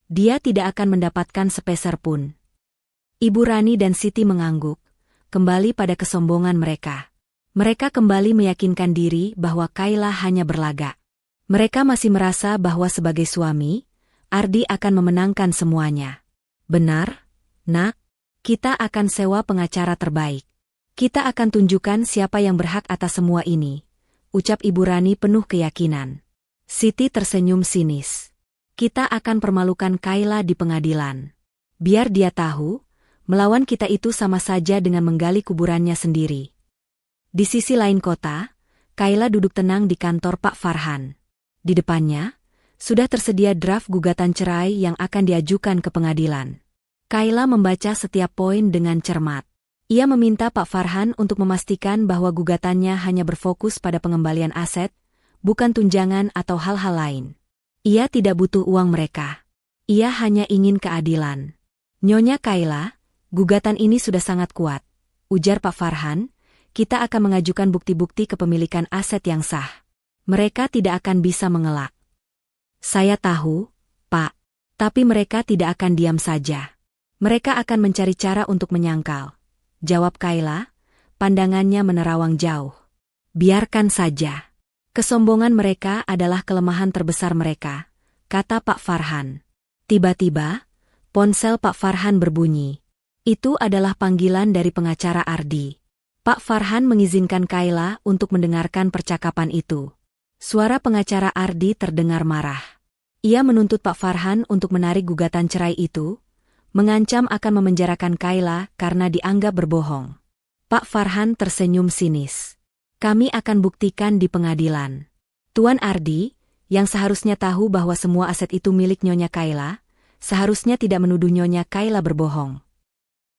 Dia tidak akan mendapatkan sepeser pun. Ibu Rani dan Siti mengangguk, kembali pada kesombongan mereka. Mereka kembali meyakinkan diri bahwa Kayla hanya berlagak. Mereka masih merasa bahwa sebagai suami, Ardi akan memenangkan semuanya. Benar, Nak? Kita akan sewa pengacara terbaik. Kita akan tunjukkan siapa yang berhak atas semua ini, ucap Ibu Rani penuh keyakinan. Siti tersenyum sinis. Kita akan permalukan Kayla di pengadilan. Biar dia tahu, melawan kita itu sama saja dengan menggali kuburannya sendiri. Di sisi lain kota, Kayla duduk tenang di kantor Pak Farhan. Di depannya, sudah tersedia draft gugatan cerai yang akan diajukan ke pengadilan. Kayla membaca setiap poin dengan cermat. Ia meminta Pak Farhan untuk memastikan bahwa gugatannya hanya berfokus pada pengembalian aset, bukan tunjangan atau hal-hal lain. Ia tidak butuh uang mereka. Ia hanya ingin keadilan. Nyonya Kayla, gugatan ini sudah sangat kuat, ujar Pak Farhan. Kita akan mengajukan bukti-bukti kepemilikan aset yang sah. Mereka tidak akan bisa mengelak. Saya tahu, Pak. Tapi mereka tidak akan diam saja. Mereka akan mencari cara untuk menyangkal, jawab Kayla, pandangannya menerawang jauh. Biarkan saja. Kesombongan mereka adalah kelemahan terbesar mereka, kata Pak Farhan. Tiba-tiba, ponsel Pak Farhan berbunyi. Itu adalah panggilan dari pengacara Ardi. Pak Farhan mengizinkan Kayla untuk mendengarkan percakapan itu. Suara pengacara Ardi terdengar marah. Ia menuntut Pak Farhan untuk menarik gugatan cerai itu, mengancam akan memenjarakan Kayla karena dianggap berbohong. Pak Farhan tersenyum sinis. Kami akan buktikan di pengadilan. Tuan Ardi, yang seharusnya tahu bahwa semua aset itu milik Nyonya Kayla, seharusnya tidak menuduh Nyonya Kayla berbohong.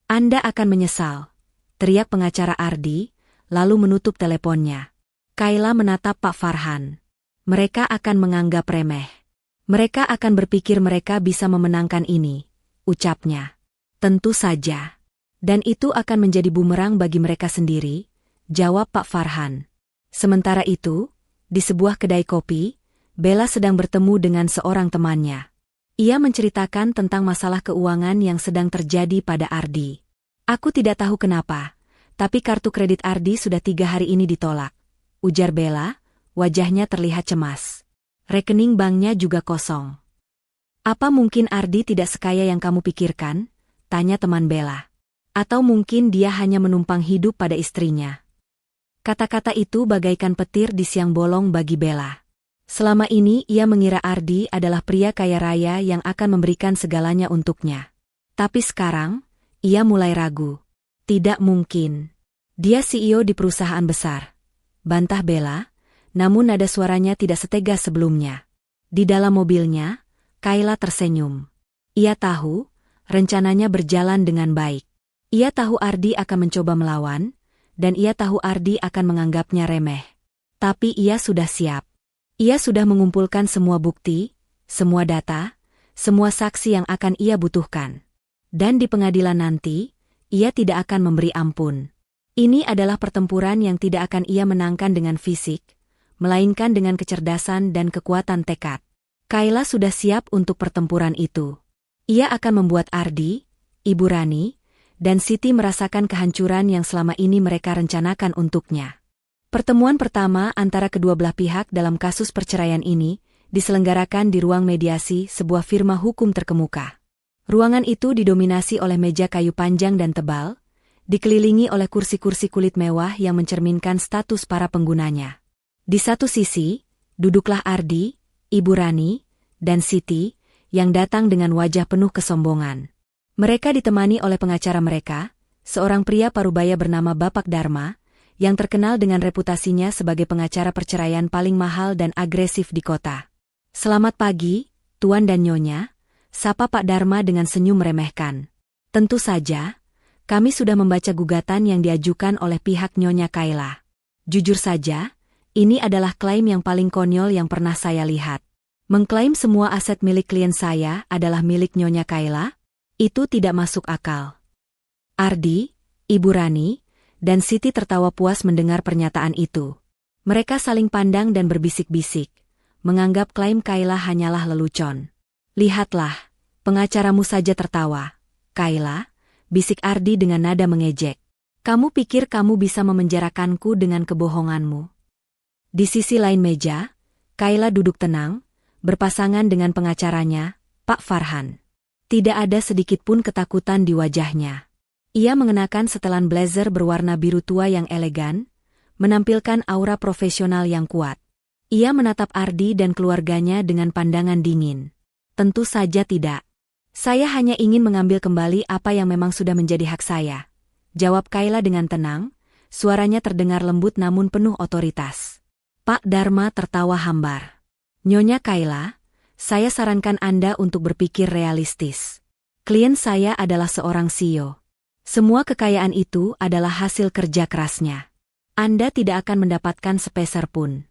Anda akan menyesal, teriak pengacara Ardi, lalu menutup teleponnya. Kayla menatap Pak Farhan. Mereka akan menganggap remeh. Mereka akan berpikir mereka bisa memenangkan ini, ucapnya. Tentu saja. Dan itu akan menjadi bumerang bagi mereka sendiri, jawab Pak Farhan. Sementara itu, di sebuah kedai kopi, Bella sedang bertemu dengan seorang temannya. Ia menceritakan tentang masalah keuangan yang sedang terjadi pada Ardi. Aku tidak tahu kenapa, tapi kartu kredit Ardi sudah 3 hari ini ditolak, ujar Bella, wajahnya terlihat cemas. Rekening banknya juga kosong. Apa mungkin Ardi tidak sekaya yang kamu pikirkan? Tanya teman Bella. Atau mungkin dia hanya menumpang hidup pada istrinya. Kata-kata itu bagaikan petir di siang bolong bagi Bella. Selama ini ia mengira Ardi adalah pria kaya raya yang akan memberikan segalanya untuknya. Tapi sekarang, ia mulai ragu. Tidak mungkin. Dia CEO di perusahaan besar. Bantah Bella, namun nada suaranya tidak setegas sebelumnya. Di dalam mobilnya, Kayla tersenyum. Ia tahu, rencananya berjalan dengan baik. Ia tahu Ardi akan mencoba melawan, dan ia tahu Ardi akan menganggapnya remeh. Tapi ia sudah siap. Ia sudah mengumpulkan semua bukti, semua data, semua saksi yang akan ia butuhkan. Dan di pengadilan nanti, ia tidak akan memberi ampun. Ini adalah pertempuran yang tidak akan ia menangkan dengan fisik, melainkan dengan kecerdasan dan kekuatan tekad. Kayla sudah siap untuk pertempuran itu. Ia akan membuat Ardi, Ibu Rani, dan Siti merasakan kehancuran yang selama ini mereka rencanakan untuknya. Pertemuan pertama antara kedua belah pihak dalam kasus perceraian ini diselenggarakan di ruang mediasi sebuah firma hukum terkemuka. Ruangan itu didominasi oleh meja kayu panjang dan tebal, dikelilingi oleh kursi-kursi kulit mewah yang mencerminkan status para penggunanya. Di satu sisi, duduklah Ardi, Ibu Rani, dan Siti, yang datang dengan wajah penuh kesombongan. Mereka ditemani oleh pengacara mereka, seorang pria parubaya bernama Bapak Dharma, yang terkenal dengan reputasinya sebagai pengacara perceraian paling mahal dan agresif di kota. "Selamat pagi, Tuan dan Nyonya," sapa Pak Dharma dengan senyum meremehkan. "Tentu saja, kami sudah membaca gugatan yang diajukan oleh pihak Nyonya Kayla. Jujur saja, ini adalah klaim yang paling konyol yang pernah saya lihat. Mengklaim semua aset milik klien saya adalah milik Nyonya Kayla? Itu tidak masuk akal." Ardi, Ibu Rani, dan Siti tertawa puas mendengar pernyataan itu. Mereka saling pandang dan berbisik-bisik, menganggap klaim Kayla hanyalah lelucon. "Lihatlah, pengacaramu saja tertawa. Kayla," bisik Ardi dengan nada mengejek. "Kamu pikir kamu bisa memenjarakanku dengan kebohonganmu?" Di sisi lain meja, Kayla duduk tenang, berpasangan dengan pengacaranya, Pak Farhan. Tidak ada sedikit pun ketakutan di wajahnya. Ia mengenakan setelan blazer berwarna biru tua yang elegan, menampilkan aura profesional yang kuat. Ia menatap Ardi dan keluarganya dengan pandangan dingin. "Tentu saja tidak. Saya hanya ingin mengambil kembali apa yang memang sudah menjadi hak saya," jawab Kayla dengan tenang, suaranya terdengar lembut namun penuh otoritas. Pak Dharma tertawa hambar. "Nyonya Kayla, saya sarankan Anda untuk berpikir realistis. Klien saya adalah seorang CEO. Semua kekayaan itu adalah hasil kerja kerasnya. Anda tidak akan mendapatkan sepeser pun."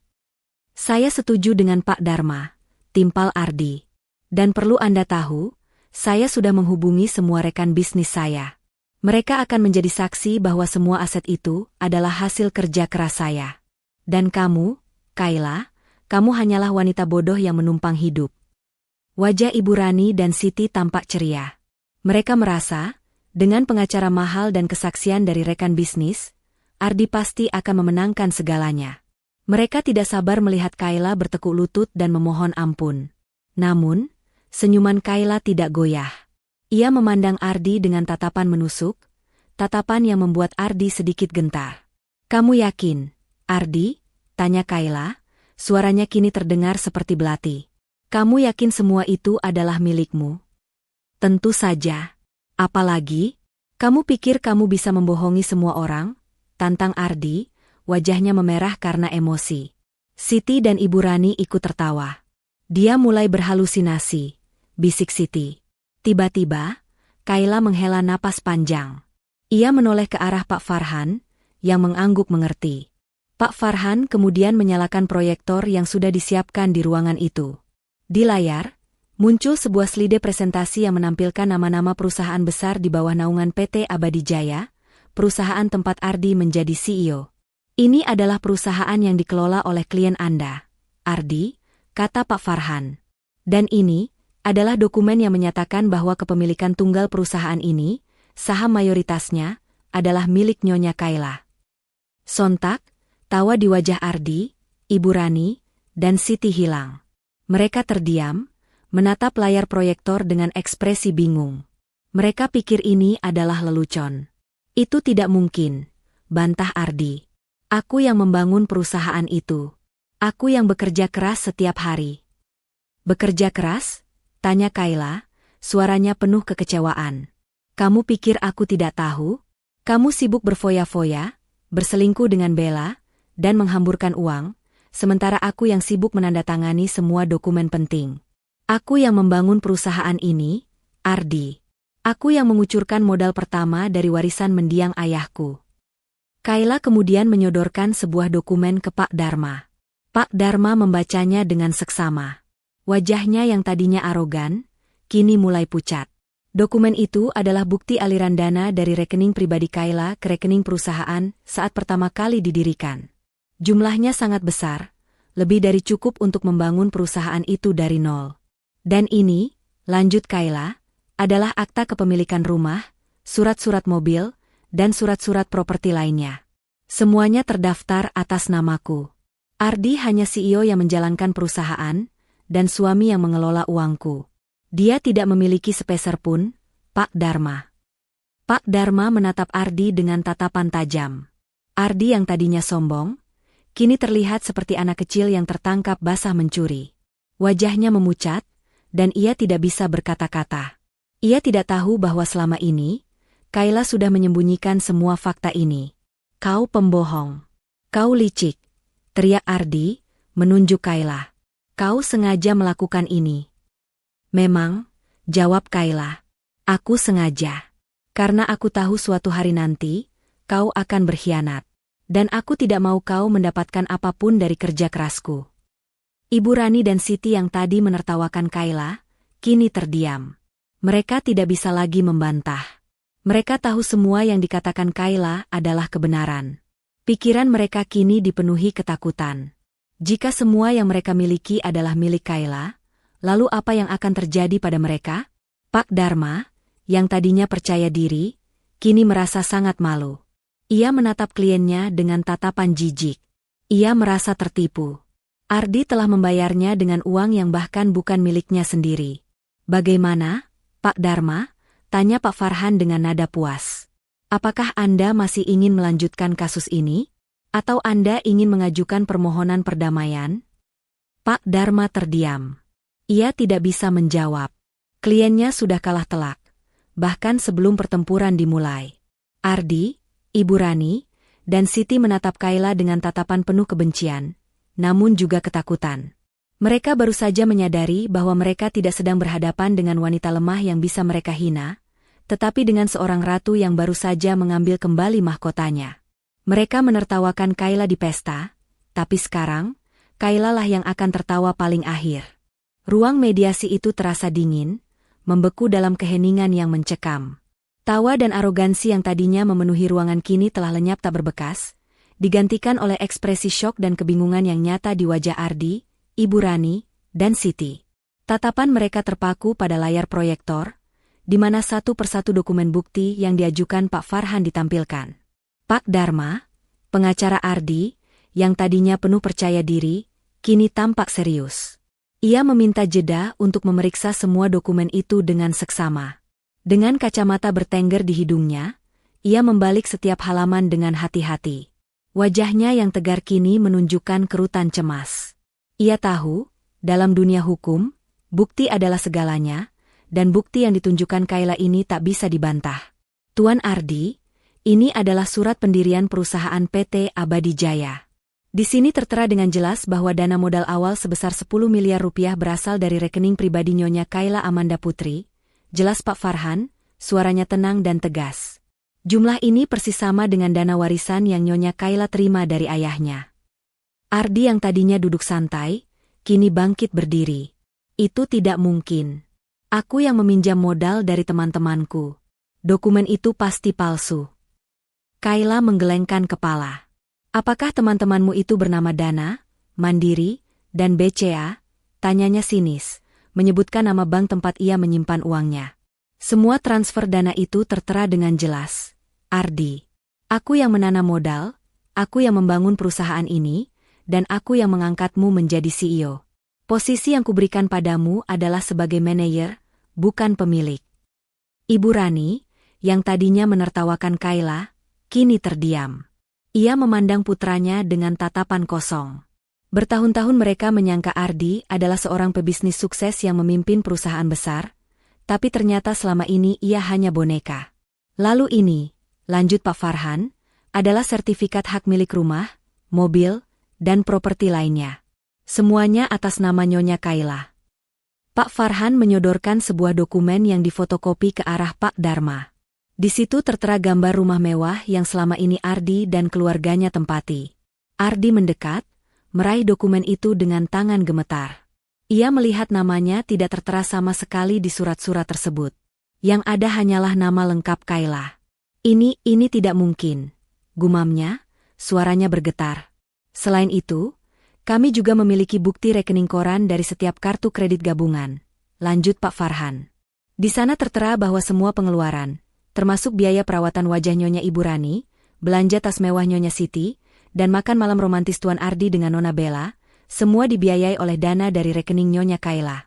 "Saya setuju dengan Pak Dharma," timpal Ardi. "Dan perlu Anda tahu, saya sudah menghubungi semua rekan bisnis saya. Mereka akan menjadi saksi bahwa semua aset itu adalah hasil kerja keras saya. Dan kamu, Kayla, kamu hanyalah wanita bodoh yang menumpang hidup." Wajah Ibu Rani dan Siti tampak ceria. Mereka merasa, dengan pengacara mahal dan kesaksian dari rekan bisnis, Ardi pasti akan memenangkan segalanya. Mereka tidak sabar melihat Kayla bertekuk lutut dan memohon ampun. Namun, senyuman Kayla tidak goyah. Ia memandang Ardi dengan tatapan menusuk, tatapan yang membuat Ardi sedikit gentar. "Kamu yakin, Ardi?" tanya Kayla, suaranya kini terdengar seperti belati. "Kamu yakin semua itu adalah milikmu?" "Tentu saja. Apalagi, kamu pikir kamu bisa membohongi semua orang?" tantang Ardi, wajahnya memerah karena emosi. Siti dan Ibu Rani ikut tertawa. "Dia mulai berhalusinasi," bisik Siti. Tiba-tiba, Kayla menghela napas panjang. Ia menoleh ke arah Pak Farhan, yang mengangguk mengerti. Pak Farhan kemudian menyalakan proyektor yang sudah disiapkan di ruangan itu. Di layar, muncul sebuah slide presentasi yang menampilkan nama-nama perusahaan besar di bawah naungan PT Abadi Jaya, perusahaan tempat Ardi menjadi CEO. "Ini adalah perusahaan yang dikelola oleh klien Anda, Ardi," kata Pak Farhan. "Dan ini adalah dokumen yang menyatakan bahwa kepemilikan tunggal perusahaan ini, saham mayoritasnya, adalah milik Nyonya Kayla." Sontak, tawa di wajah Ardi, Ibu Rani, dan Siti hilang. Mereka terdiam, menatap layar proyektor dengan ekspresi bingung. Mereka pikir ini adalah lelucon. Itu tidak mungkin, bantah Ardi. Aku yang membangun perusahaan itu. Aku yang bekerja keras setiap hari. Bekerja keras? Tanya Kayla, suaranya penuh kekecewaan. Kamu pikir aku tidak tahu? Kamu sibuk berfoya-foya, berselingkuh dengan Bella, dan menghamburkan uang, sementara aku yang sibuk menandatangani semua dokumen penting. Aku yang membangun perusahaan ini, Ardi. Aku yang mengucurkan modal pertama dari warisan mendiang ayahku. Kayla kemudian menyodorkan sebuah dokumen ke Pak Dharma. Pak Dharma membacanya dengan seksama. Wajahnya yang tadinya arogan, kini mulai pucat. Dokumen itu adalah bukti aliran dana dari rekening pribadi Kayla ke rekening perusahaan saat pertama kali didirikan. Jumlahnya sangat besar, lebih dari cukup untuk membangun perusahaan itu dari nol. Dan ini, lanjut Kayla, adalah akta kepemilikan rumah, surat-surat mobil, dan surat-surat properti lainnya. Semuanya terdaftar atas namaku. Ardi hanya CEO yang menjalankan perusahaan, dan suami yang mengelola uangku. Dia tidak memiliki sepeser pun, Pak Dharma. Pak Dharma menatap Ardi dengan tatapan tajam. Ardi yang tadinya sombong, kini terlihat seperti anak kecil yang tertangkap basah mencuri. Wajahnya memucat, dan ia tidak bisa berkata-kata. Ia tidak tahu bahwa selama ini, Kayla sudah menyembunyikan semua fakta ini. Kau pembohong. Kau licik, teriak Ardi, menunjuk Kayla. Kau sengaja melakukan ini. Memang, jawab Kayla. Aku sengaja. Karena aku tahu suatu hari nanti, kau akan berkhianat. Dan aku tidak mau kau mendapatkan apapun dari kerja kerasku. Ibu Rani dan Siti yang tadi menertawakan Kayla, kini terdiam. Mereka tidak bisa lagi membantah. Mereka tahu semua yang dikatakan Kayla adalah kebenaran. Pikiran mereka kini dipenuhi ketakutan. Jika semua yang mereka miliki adalah milik Kayla, lalu apa yang akan terjadi pada mereka? Pak Dharma, yang tadinya percaya diri, kini merasa sangat malu. Ia menatap kliennya dengan tatapan jijik. Ia merasa tertipu. Ardi telah membayarnya dengan uang yang bahkan bukan miliknya sendiri. Bagaimana, Pak Dharma? Tanya Pak Farhan dengan nada puas. Apakah Anda masih ingin melanjutkan kasus ini? Atau Anda ingin mengajukan permohonan perdamaian? Pak Dharma terdiam. Ia tidak bisa menjawab. Kliennya sudah kalah telak, bahkan sebelum pertempuran dimulai. Ardi, Ibu Rani, dan Siti menatap Kayla dengan tatapan penuh kebencian, namun juga ketakutan. Mereka baru saja menyadari bahwa mereka tidak sedang berhadapan dengan wanita lemah yang bisa mereka hina, tetapi dengan seorang ratu yang baru saja mengambil kembali mahkotanya. Mereka menertawakan Kayla di pesta, tapi sekarang, Kayla lah yang akan tertawa paling akhir. Ruang mediasi itu terasa dingin, membeku dalam keheningan yang mencekam. Tawa dan arogansi yang tadinya memenuhi ruangan kini telah lenyap tak berbekas, digantikan oleh ekspresi syok dan kebingungan yang nyata di wajah Ardi, Ibu Rani, dan Siti. Tatapan mereka terpaku pada layar proyektor, di mana satu persatu dokumen bukti yang diajukan Pak Farhan ditampilkan. Pak Dharma, pengacara Ardi, yang tadinya penuh percaya diri, kini tampak serius. Ia meminta jeda untuk memeriksa semua dokumen itu dengan seksama. Dengan kacamata bertengger di hidungnya, ia membalik setiap halaman dengan hati-hati. Wajahnya yang tegar kini menunjukkan kerutan cemas. Ia tahu, dalam dunia hukum, bukti adalah segalanya, dan bukti yang ditunjukkan Kayla ini tak bisa dibantah. Tuan Ardi, ini adalah surat pendirian perusahaan PT Abadi Jaya. Di sini tertera dengan jelas bahwa dana modal awal sebesar 10 miliar rupiah berasal dari rekening pribadi Nyonya Kayla Amanda Putri. Jelas Pak Farhan, suaranya tenang dan tegas. Jumlah ini persis sama dengan dana warisan yang Nyonya Kayla terima dari ayahnya. Ardi yang tadinya duduk santai, kini bangkit berdiri. Itu tidak mungkin. Aku yang meminjam modal dari teman-temanku. Dokumen itu pasti palsu. Kayla menggelengkan kepala. Apakah teman-temanmu itu bernama Dana, Mandiri, dan BCA? Tanyanya sinis, menyebutkan nama bank tempat ia menyimpan uangnya. Semua transfer dana itu tertera dengan jelas. Ardi, aku yang menanam modal, aku yang membangun perusahaan ini, dan aku yang mengangkatmu menjadi CEO. Posisi yang kuberikan padamu adalah sebagai manajer, bukan pemilik. Ibu Rani, yang tadinya menertawakan Kayla, kini terdiam. Ia memandang putranya dengan tatapan kosong. Bertahun-tahun mereka menyangka Ardi adalah seorang pebisnis sukses yang memimpin perusahaan besar, tapi ternyata selama ini ia hanya boneka. Lalu ini, lanjut Pak Farhan, adalah sertifikat hak milik rumah, mobil, dan properti lainnya. Semuanya atas nama Nyonya Kayla. Pak Farhan menyodorkan sebuah dokumen yang difotokopi ke arah Pak Dharma. Di situ tertera gambar rumah mewah yang selama ini Ardi dan keluarganya tempati. Ardi mendekat, meraih dokumen itu dengan tangan gemetar. Ia melihat namanya tidak tertera sama sekali di surat-surat tersebut. Yang ada hanyalah nama lengkap Kayla. Ini tidak mungkin, gumamnya, suaranya bergetar. Selain itu, kami juga memiliki bukti rekening koran dari setiap kartu kredit gabungan, lanjut Pak Farhan. Di sana tertera bahwa semua pengeluaran, termasuk biaya perawatan wajah Nyonya Ibu Rani, belanja tas mewah Nyonya Siti, dan makan malam romantis Tuan Ardi dengan Nona Bella, semua dibiayai oleh dana dari rekening Nyonya Kayla.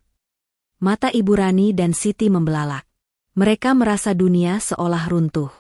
Mata Ibu Rani dan Siti membelalak. Mereka merasa dunia seolah runtuh.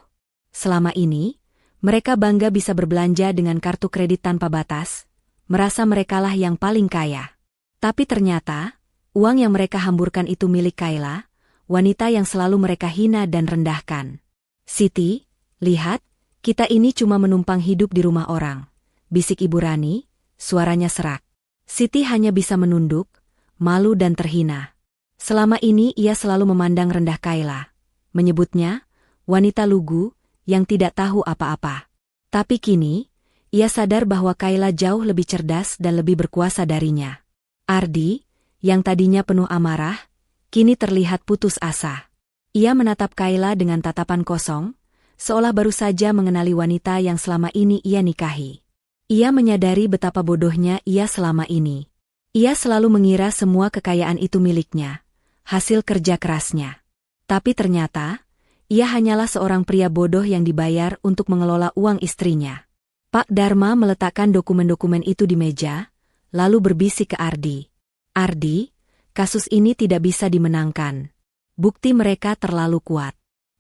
Selama ini, mereka bangga bisa berbelanja dengan kartu kredit tanpa batas, merasa merekalah yang paling kaya. Tapi ternyata, uang yang mereka hamburkan itu milik Kayla, wanita yang selalu mereka hina dan rendahkan. Siti, lihat, kita ini cuma menumpang hidup di rumah orang, bisik Ibu Rani, suaranya serak. Siti hanya bisa menunduk, malu dan terhina. Selama ini ia selalu memandang rendah Kayla, menyebutnya wanita lugu yang tidak tahu apa-apa. Tapi kini, ia sadar bahwa Kayla jauh lebih cerdas dan lebih berkuasa darinya. Ardi, yang tadinya penuh amarah, kini terlihat putus asa. Ia menatap Kayla dengan tatapan kosong, seolah baru saja mengenali wanita yang selama ini ia nikahi. Ia menyadari betapa bodohnya ia selama ini. Ia selalu mengira semua kekayaan itu miliknya, hasil kerja kerasnya. Tapi ternyata, ia hanyalah seorang pria bodoh yang dibayar untuk mengelola uang istrinya. Pak Dharma meletakkan dokumen-dokumen itu di meja, lalu berbisik ke Ardi. Ardi, kasus ini tidak bisa dimenangkan. Bukti mereka terlalu kuat.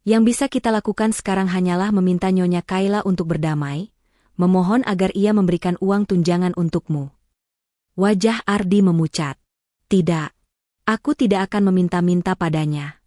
Yang bisa kita lakukan sekarang hanyalah meminta Nyonya Kayla untuk berdamai, memohon agar ia memberikan uang tunjangan untukmu. Wajah Ardi memucat. Tidak, aku tidak akan meminta-minta padanya.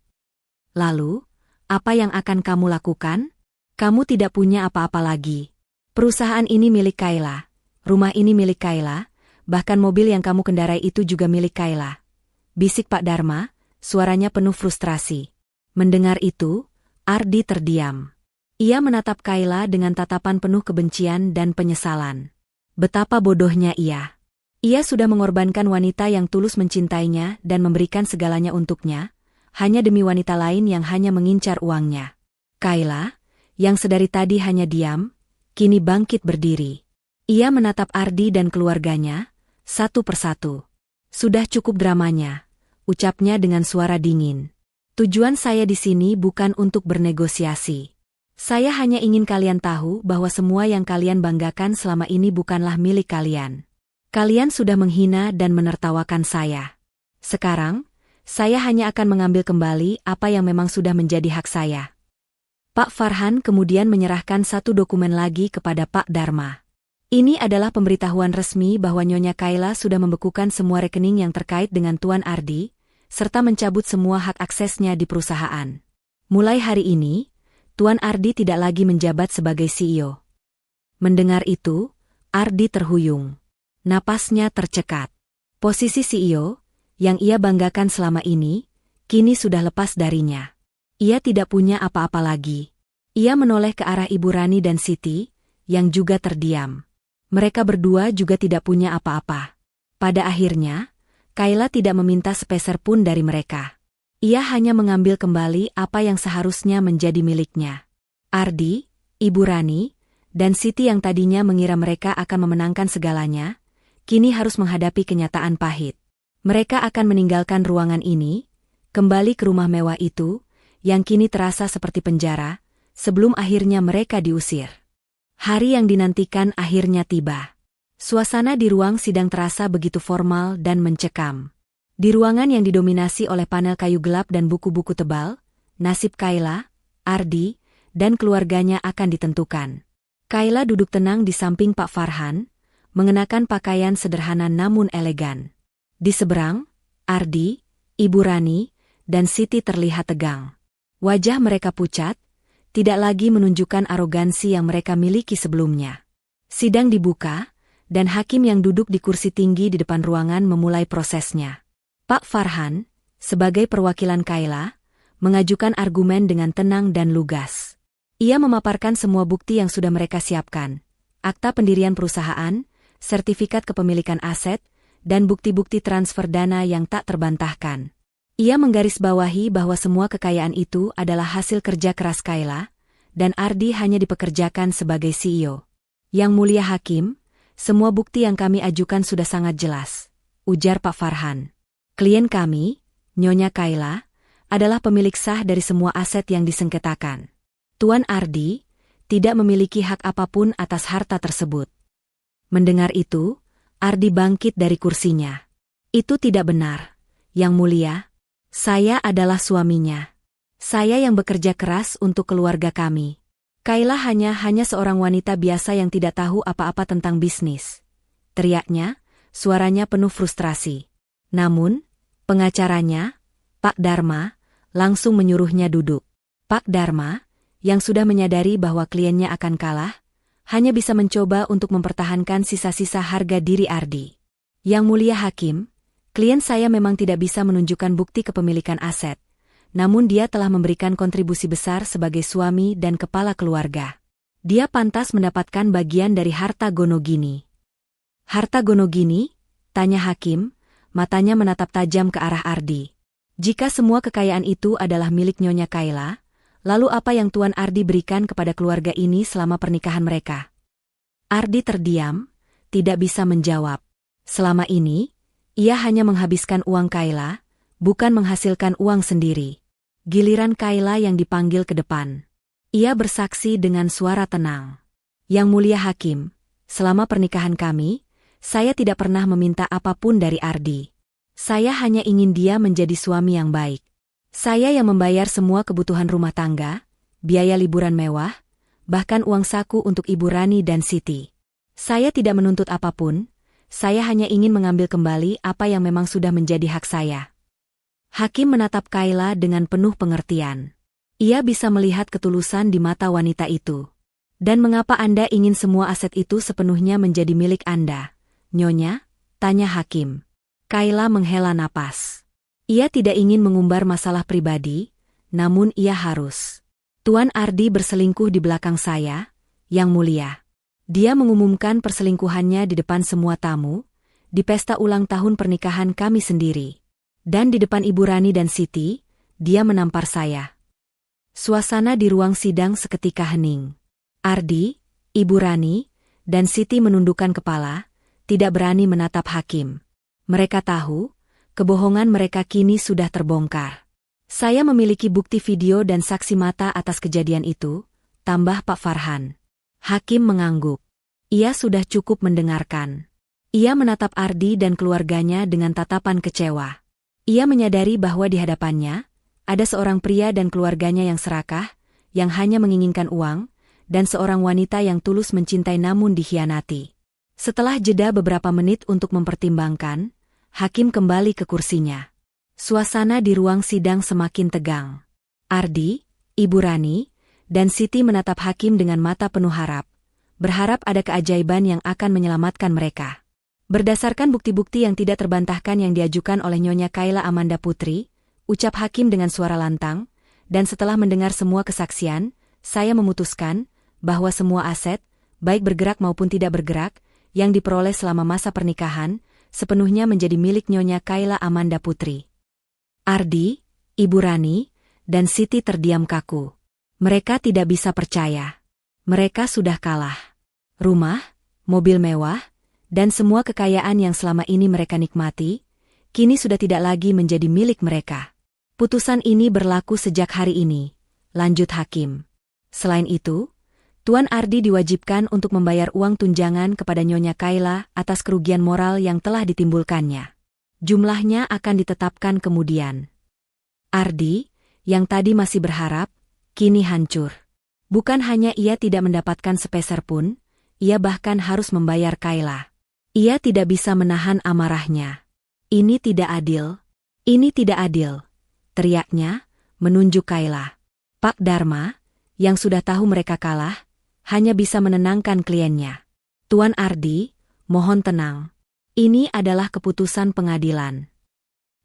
Lalu, apa yang akan kamu lakukan? Kamu tidak punya apa-apa lagi. Perusahaan ini milik Kayla, rumah ini milik Kayla, bahkan mobil yang kamu kendarai itu juga milik Kayla. Bisik Pak Dharma, suaranya penuh frustrasi. Mendengar itu, Ardi terdiam. Ia menatap Kayla dengan tatapan penuh kebencian dan penyesalan. Betapa bodohnya ia. Ia sudah mengorbankan wanita yang tulus mencintainya dan memberikan segalanya untuknya, hanya demi wanita lain yang hanya mengincar uangnya. Kayla, yang sedari tadi hanya diam, kini bangkit berdiri. Ia menatap Ardi dan keluarganya, satu persatu. Sudah cukup dramanya, ucapnya dengan suara dingin. Tujuan saya di sini bukan untuk bernegosiasi. Saya hanya ingin kalian tahu bahwa semua yang kalian banggakan selama ini bukanlah milik kalian. Kalian sudah menghina dan menertawakan saya. Sekarang, saya hanya akan mengambil kembali apa yang memang sudah menjadi hak saya. Pak Farhan kemudian menyerahkan satu dokumen lagi kepada Pak Dharma. Ini adalah pemberitahuan resmi bahwa Nyonya Kayla sudah membekukan semua rekening yang terkait dengan Tuan Ardi, serta mencabut semua hak aksesnya di perusahaan. Mulai hari ini, Tuan Ardi tidak lagi menjabat sebagai CEO. Mendengar itu, Ardi terhuyung. Napasnya tercekat. Posisi CEO, yang ia banggakan selama ini, kini sudah lepas darinya. Ia tidak punya apa-apa lagi. Ia menoleh ke arah Ibu Rani dan Siti, yang juga terdiam. Mereka berdua juga tidak punya apa-apa. Pada akhirnya, Kayla tidak meminta sepeser pun dari mereka. Ia hanya mengambil kembali apa yang seharusnya menjadi miliknya. Ardi, Ibu Rani, dan Siti yang tadinya mengira mereka akan memenangkan segalanya, kini harus menghadapi kenyataan pahit. Mereka akan meninggalkan ruangan ini, kembali ke rumah mewah itu, yang kini terasa seperti penjara, sebelum akhirnya mereka diusir. Hari yang dinantikan akhirnya tiba. Suasana di ruang sidang terasa begitu formal dan mencekam. Di ruangan yang didominasi oleh panel kayu gelap dan buku-buku tebal, nasib Kayla, Ardi, dan keluarganya akan ditentukan. Kayla duduk tenang di samping Pak Farhan, mengenakan pakaian sederhana namun elegan. Di seberang, Ardi, Ibu Rani, dan Siti terlihat tegang. Wajah mereka pucat, tidak lagi menunjukkan arogansi yang mereka miliki sebelumnya. Sidang dibuka, dan hakim yang duduk di kursi tinggi di depan ruangan memulai prosesnya. Pak Farhan, sebagai perwakilan Kayla, mengajukan argumen dengan tenang dan lugas. Ia memaparkan semua bukti yang sudah mereka siapkan, akta pendirian perusahaan, sertifikat kepemilikan aset, dan bukti-bukti transfer dana yang tak terbantahkan. Ia menggarisbawahi bahwa semua kekayaan itu adalah hasil kerja keras Kayla, dan Ardi hanya dipekerjakan sebagai CEO. Yang mulia hakim, semua bukti yang kami ajukan sudah sangat jelas, ujar Pak Farhan. Klien kami, Nyonya Kayla, adalah pemilik sah dari semua aset yang disengketakan. Tuan Ardi tidak memiliki hak apapun atas harta tersebut. Mendengar itu, Ardi bangkit dari kursinya. Itu tidak benar, Yang Mulia. Saya adalah suaminya. Saya yang bekerja keras untuk keluarga kami. Kayla hanya seorang wanita biasa yang tidak tahu apa-apa tentang bisnis. Teriaknya, suaranya penuh frustrasi. Namun, pengacaranya, Pak Dharma, langsung menyuruhnya duduk. Pak Dharma, yang sudah menyadari bahwa kliennya akan kalah, hanya bisa mencoba untuk mempertahankan sisa-sisa harga diri Ardi. Yang Mulia Hakim, klien saya memang tidak bisa menunjukkan bukti kepemilikan aset, namun dia telah memberikan kontribusi besar sebagai suami dan kepala keluarga. Dia pantas mendapatkan bagian dari harta Gonogini. Harta Gonogini? Tanya hakim, matanya menatap tajam ke arah Ardi. Jika semua kekayaan itu adalah milik Nyonya Kayla, lalu apa yang Tuan Ardi berikan kepada keluarga ini selama pernikahan mereka? Ardi terdiam, tidak bisa menjawab. Selama ini, ia hanya menghabiskan uang Kayla, bukan menghasilkan uang sendiri. Giliran Kayla yang dipanggil ke depan. Ia bersaksi dengan suara tenang. Yang Mulia Hakim, selama pernikahan kami, saya tidak pernah meminta apapun dari Ardi. Saya hanya ingin dia menjadi suami yang baik. Saya yang membayar semua kebutuhan rumah tangga, biaya liburan mewah, bahkan uang saku untuk Ibu Rani dan Siti. Saya tidak menuntut apapun, saya hanya ingin mengambil kembali apa yang memang sudah menjadi hak saya. Hakim menatap Kayla dengan penuh pengertian. Ia bisa melihat ketulusan di mata wanita itu. Dan mengapa Anda ingin semua aset itu sepenuhnya menjadi milik Anda, Nyonya? Tanya hakim. Kayla menghela napas. Ia tidak ingin mengumbar masalah pribadi, namun ia harus. Tuan Ardi berselingkuh di belakang saya, Yang Mulia. Dia mengumumkan perselingkuhannya di depan semua tamu, di pesta ulang tahun pernikahan kami sendiri. Dan di depan Ibu Rani dan Siti, dia menampar saya. Suasana di ruang sidang seketika hening. Ardi, Ibu Rani, dan Siti menundukkan kepala, tidak berani menatap hakim. Mereka tahu, kebohongan mereka kini sudah terbongkar. Saya memiliki bukti video dan saksi mata atas kejadian itu, tambah Pak Farhan. Hakim mengangguk. Ia sudah cukup mendengarkan. Ia menatap Ardi dan keluarganya dengan tatapan kecewa. Ia menyadari bahwa di hadapannya, ada seorang pria dan keluarganya yang serakah, yang hanya menginginkan uang, dan seorang wanita yang tulus mencintai namun dikhianati. Setelah jeda beberapa menit untuk mempertimbangkan, hakim kembali ke kursinya. Suasana di ruang sidang semakin tegang. Ardi, Ibu Rani, dan Siti menatap hakim dengan mata penuh harap, berharap ada keajaiban yang akan menyelamatkan mereka. Berdasarkan bukti-bukti yang tidak terbantahkan yang diajukan oleh Nyonya Kayla Amanda Putri, ucap hakim dengan suara lantang, dan setelah mendengar semua kesaksian, saya memutuskan bahwa semua aset, baik bergerak maupun tidak bergerak, yang diperoleh selama masa pernikahan, sepenuhnya menjadi milik Nyonya Kayla Amanda Putri. Ardi, Ibu Rani, dan Siti terdiam kaku. Mereka tidak bisa percaya. Mereka sudah kalah. Rumah, mobil mewah, dan semua kekayaan yang selama ini mereka nikmati, kini sudah tidak lagi menjadi milik mereka. Putusan ini berlaku sejak hari ini, lanjut hakim. Selain itu, Tuan Ardi diwajibkan untuk membayar uang tunjangan kepada Nyonya Kayla atas kerugian moral yang telah ditimbulkannya. Jumlahnya akan ditetapkan kemudian. Ardi, Yang tadi masih berharap, kini hancur. Bukan hanya ia tidak mendapatkan sepeser pun, ia bahkan harus membayar Kayla. Ia tidak bisa menahan amarahnya. Ini tidak adil. Ini tidak adil. Teriaknya, menunjuk Kayla. Pak Dharma, yang sudah tahu mereka kalah, hanya bisa menenangkan kliennya. Tuan Ardi, mohon tenang. Ini adalah keputusan pengadilan.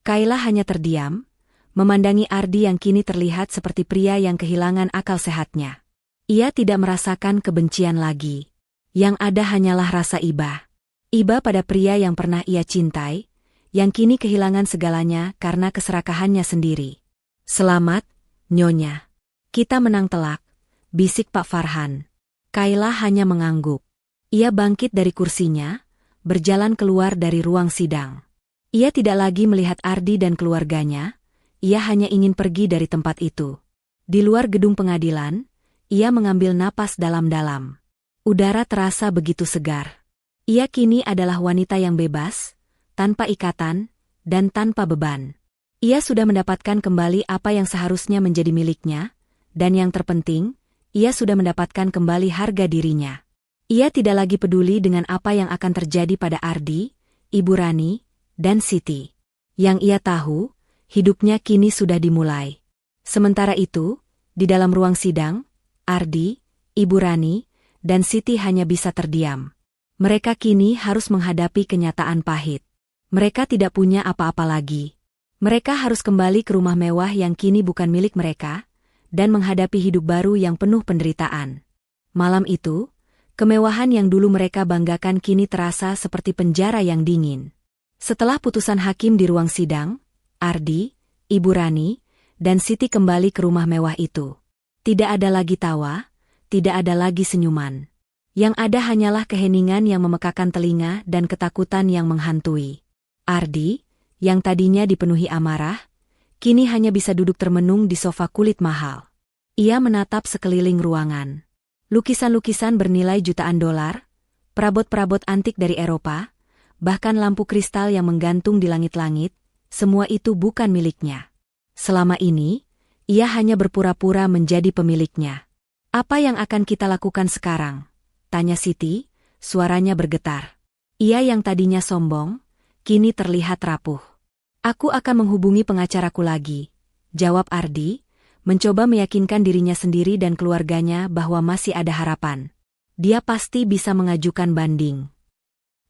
Kayla hanya terdiam, memandangi Ardi yang kini terlihat seperti pria yang kehilangan akal sehatnya. Ia tidak merasakan kebencian lagi. Yang ada hanyalah rasa iba. Iba pada pria yang pernah ia cintai, yang kini kehilangan segalanya karena keserakahannya sendiri. Selamat, Nyonya. Kita menang telak, bisik Pak Farhan. Kayla hanya mengangguk. Ia bangkit dari kursinya, berjalan keluar dari ruang sidang. Ia tidak lagi melihat Ardi dan keluarganya, ia hanya ingin pergi dari tempat itu. Di luar gedung pengadilan, ia mengambil napas dalam-dalam. Udara terasa begitu segar. Ia kini adalah wanita yang bebas, tanpa ikatan, dan tanpa beban. Ia sudah mendapatkan kembali apa yang seharusnya menjadi miliknya, dan yang terpenting, ia sudah mendapatkan kembali harga dirinya. Ia tidak lagi peduli dengan apa yang akan terjadi pada Ardi, Ibu Rani, dan Siti. Yang ia tahu, hidupnya kini sudah dimulai. Sementara itu, di dalam ruang sidang, Ardi, Ibu Rani, dan Siti hanya bisa terdiam. Mereka kini harus menghadapi kenyataan pahit. Mereka tidak punya apa-apa lagi. Mereka harus kembali ke rumah mewah yang kini bukan milik mereka, dan menghadapi hidup baru yang penuh penderitaan. Malam itu, kemewahan yang dulu mereka banggakan kini terasa seperti penjara yang dingin. Setelah putusan hakim di ruang sidang, Ardi, Ibu Rani, dan Siti kembali ke rumah mewah itu. Tidak ada lagi tawa, tidak ada lagi senyuman. Yang ada hanyalah keheningan yang memekakan telinga dan ketakutan yang menghantui. Ardi, yang tadinya dipenuhi amarah, kini hanya bisa duduk termenung di sofa kulit mahal. Ia menatap sekeliling ruangan. Lukisan-lukisan bernilai jutaan dolar, perabot-perabot antik dari Eropa, bahkan lampu kristal yang menggantung di langit-langit, semua itu bukan miliknya. Selama ini, ia hanya berpura-pura menjadi pemiliknya. Apa yang akan kita lakukan sekarang? Tanya Siti, suaranya bergetar. Ia yang tadinya sombong, kini terlihat rapuh. Aku akan menghubungi pengacaraku lagi, jawab Ardi, mencoba meyakinkan dirinya sendiri dan keluarganya bahwa masih ada harapan. Dia pasti bisa mengajukan banding.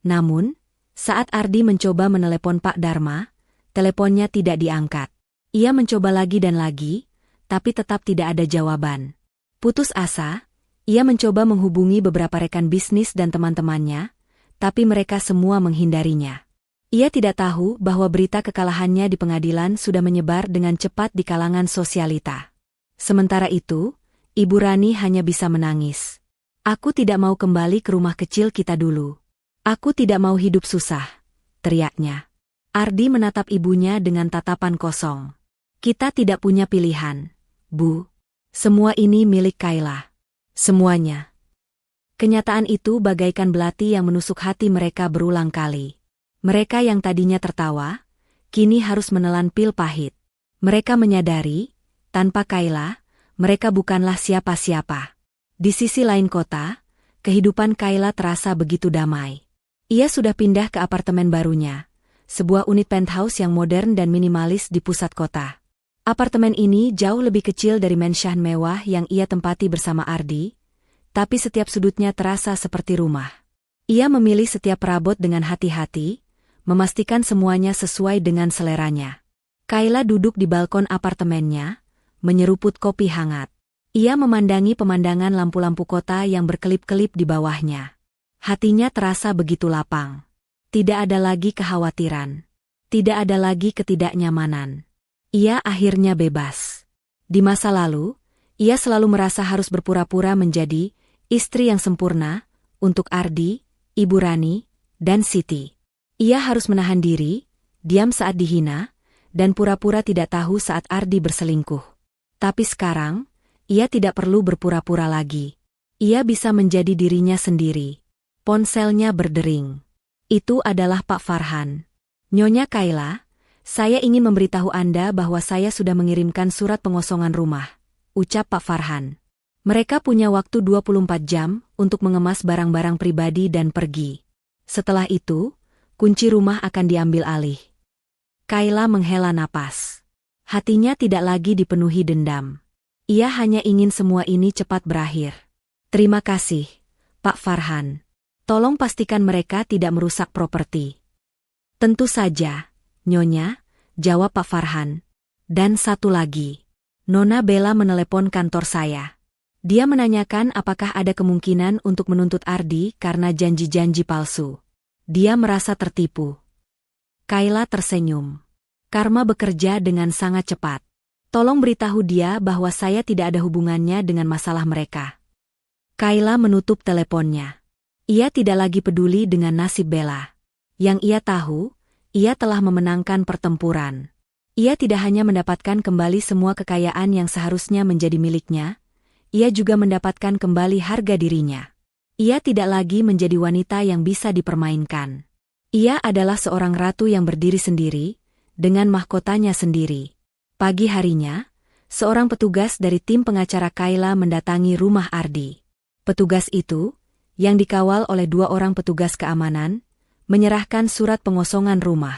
Namun, saat Ardi mencoba menelepon Pak Dharma, teleponnya tidak diangkat. Ia mencoba lagi dan lagi, tapi tetap tidak ada jawaban. Putus asa, ia mencoba menghubungi beberapa rekan bisnis dan teman-temannya, tapi mereka semua menghindarinya. Ia tidak tahu bahwa berita kekalahannya di pengadilan sudah menyebar dengan cepat di kalangan sosialita. Sementara itu, Ibu Rani hanya bisa menangis. Aku tidak mau kembali ke rumah kecil kita dulu. Aku tidak mau hidup susah, teriaknya. Ardi menatap ibunya dengan tatapan kosong. Kita tidak punya pilihan, Bu. Semua ini milik Kayla. Semuanya. Kenyataan itu bagaikan belati yang menusuk hati mereka berulang kali. Mereka yang tadinya tertawa, kini harus menelan pil pahit. Mereka menyadari, tanpa Kayla, mereka bukanlah siapa-siapa. Di sisi lain kota, kehidupan Kayla terasa begitu damai. Ia sudah pindah ke apartemen barunya, sebuah unit penthouse yang modern dan minimalis di pusat kota. Apartemen ini jauh lebih kecil dari mansion mewah yang ia tempati bersama Ardi, tapi setiap sudutnya terasa seperti rumah. Ia memilih setiap perabot dengan hati-hati, memastikan semuanya sesuai dengan seleranya. Kayla duduk di balkon apartemennya, menyeruput kopi hangat. Ia memandangi pemandangan lampu-lampu kota yang berkelip-kelip di bawahnya. Hatinya terasa begitu lapang. Tidak ada lagi kekhawatiran. Tidak ada lagi ketidaknyamanan. Ia akhirnya bebas. Di masa lalu, ia selalu merasa harus berpura-pura menjadi istri yang sempurna untuk Ardi, Ibu Rani, dan Siti. Ia harus menahan diri, diam saat dihina, dan pura-pura tidak tahu saat Ardi berselingkuh. Tapi sekarang, ia tidak perlu berpura-pura lagi. Ia bisa menjadi dirinya sendiri. Ponselnya berdering. Itu adalah Pak Farhan. Nyonya Kayla, Saya ingin memberitahu Anda bahwa saya sudah mengirimkan surat pengosongan rumah, ucap Pak Farhan. Mereka punya waktu 24 jam untuk mengemas barang-barang pribadi dan pergi. Setelah itu, kunci rumah akan diambil alih. Kayla menghela napas. Hatinya tidak lagi dipenuhi dendam. Ia hanya ingin semua ini cepat berakhir. Terima kasih, Pak Farhan. Tolong pastikan mereka tidak merusak properti. Tentu saja, Nyonya, jawab Pak Farhan. Dan satu lagi. Nona Bella menelepon kantor saya. Dia menanyakan apakah ada kemungkinan untuk menuntut Ardi karena janji-janji palsu. Dia merasa tertipu. Kayla tersenyum. Karma bekerja dengan sangat cepat. Tolong beritahu dia bahwa saya tidak ada hubungannya dengan masalah mereka. Kayla menutup teleponnya. Ia tidak lagi peduli dengan nasib Bella. Yang ia tahu, ia telah memenangkan pertempuran. Ia tidak hanya mendapatkan kembali semua kekayaan yang seharusnya menjadi miliknya, ia juga mendapatkan kembali harga dirinya. Ia tidak lagi menjadi wanita yang bisa dipermainkan. Ia adalah seorang ratu yang berdiri sendiri, dengan mahkotanya sendiri. Pagi harinya, seorang petugas dari tim pengacara Kayla mendatangi rumah Ardi. Petugas itu, yang dikawal oleh 2 orang petugas keamanan, menyerahkan surat pengosongan rumah.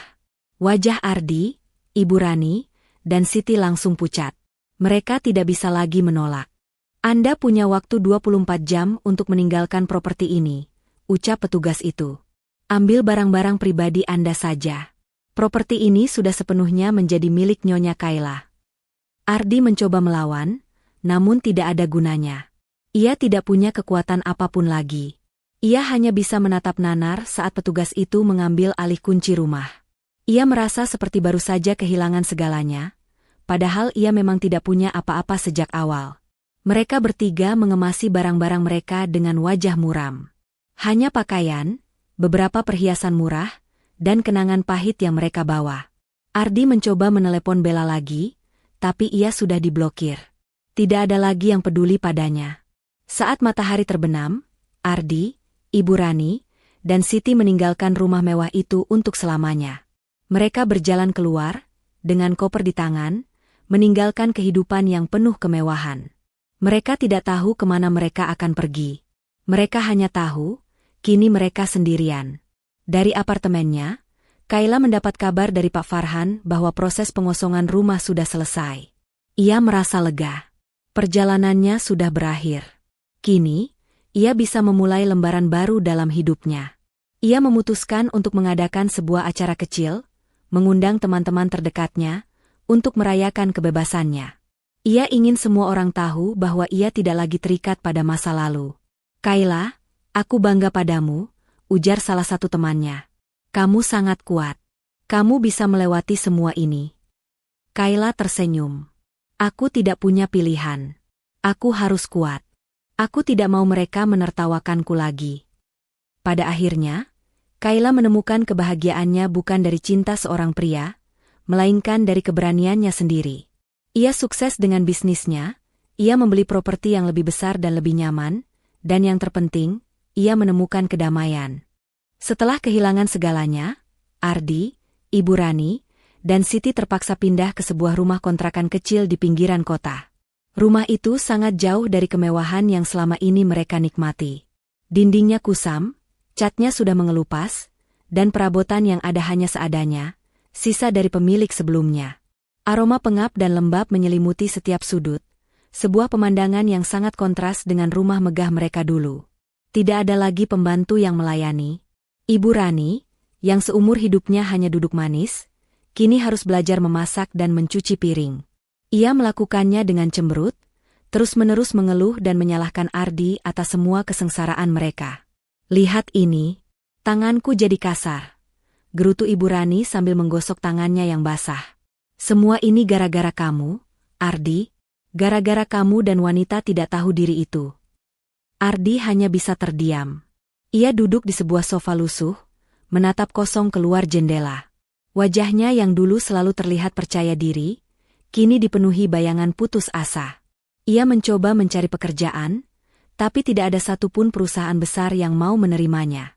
Wajah Ardi, Ibu Rani, dan Siti langsung pucat. Mereka tidak bisa lagi menolak. Anda punya waktu 24 jam untuk meninggalkan properti ini, ucap petugas itu. Ambil barang-barang pribadi Anda saja. Properti ini sudah sepenuhnya menjadi milik Nyonya Kayla. Ardi mencoba melawan, namun tidak ada gunanya. Ia tidak punya kekuatan apapun lagi. Ia hanya bisa menatap nanar saat petugas itu mengambil alih kunci rumah. Ia merasa seperti baru saja kehilangan segalanya, padahal ia memang tidak punya apa-apa sejak awal. Mereka bertiga mengemasi barang-barang mereka dengan wajah muram. Hanya pakaian, beberapa perhiasan murah, dan kenangan pahit yang mereka bawa. Ardi mencoba menelepon Bella lagi, tapi ia sudah diblokir. Tidak ada lagi yang peduli padanya. Saat matahari terbenam, Ardi, Ibu Rani, dan Siti meninggalkan rumah mewah itu untuk selamanya. Mereka berjalan keluar, dengan koper di tangan, meninggalkan kehidupan yang penuh kemewahan. Mereka tidak tahu kemana mereka akan pergi. Mereka hanya tahu, kini mereka sendirian. Dari apartemennya, Kayla mendapat kabar dari Pak Farhan bahwa proses pengosongan rumah sudah selesai. Ia merasa lega. Perjalanannya sudah berakhir. Kini, ia bisa memulai lembaran baru dalam hidupnya. Ia memutuskan untuk mengadakan sebuah acara kecil, mengundang teman-teman terdekatnya, untuk merayakan kebebasannya. Ia ingin semua orang tahu bahwa ia tidak lagi terikat pada masa lalu. Kayla, aku bangga padamu, ujar salah satu temannya. Kamu sangat kuat. Kamu bisa melewati semua ini. Kayla tersenyum. Aku tidak punya pilihan. Aku harus kuat. Aku tidak mau mereka menertawakanku lagi. Pada akhirnya, Kayla menemukan kebahagiaannya bukan dari cinta seorang pria, melainkan dari keberaniannya sendiri. Ia sukses dengan bisnisnya, ia membeli properti yang lebih besar dan lebih nyaman, dan yang terpenting, ia menemukan kedamaian. Setelah kehilangan segalanya, Ardi, Ibu Rani, dan Siti terpaksa pindah ke sebuah rumah kontrakan kecil di pinggiran kota. Rumah itu sangat jauh dari kemewahan yang selama ini mereka nikmati. Dindingnya kusam, catnya sudah mengelupas, dan perabotan yang ada hanya seadanya, sisa dari pemilik sebelumnya. Aroma pengap dan lembab menyelimuti setiap sudut, sebuah pemandangan yang sangat kontras dengan rumah megah mereka dulu. Tidak ada lagi pembantu yang melayani. Ibu Rani, yang seumur hidupnya hanya duduk manis, kini harus belajar memasak dan mencuci piring. Ia melakukannya dengan cemberut, terus-menerus mengeluh dan menyalahkan Ardi atas semua kesengsaraan mereka. Lihat ini, tanganku jadi kasar, gerutu Ibu Rani sambil menggosok tangannya yang basah. Semua ini gara-gara kamu, Ardi, gara-gara kamu dan wanita tidak tahu diri itu. Ardi hanya bisa terdiam. Ia duduk di sebuah sofa lusuh, menatap kosong keluar jendela. Wajahnya yang dulu selalu terlihat percaya diri, kini dipenuhi bayangan putus asa. Ia mencoba mencari pekerjaan, tapi tidak ada satupun perusahaan besar yang mau menerimanya.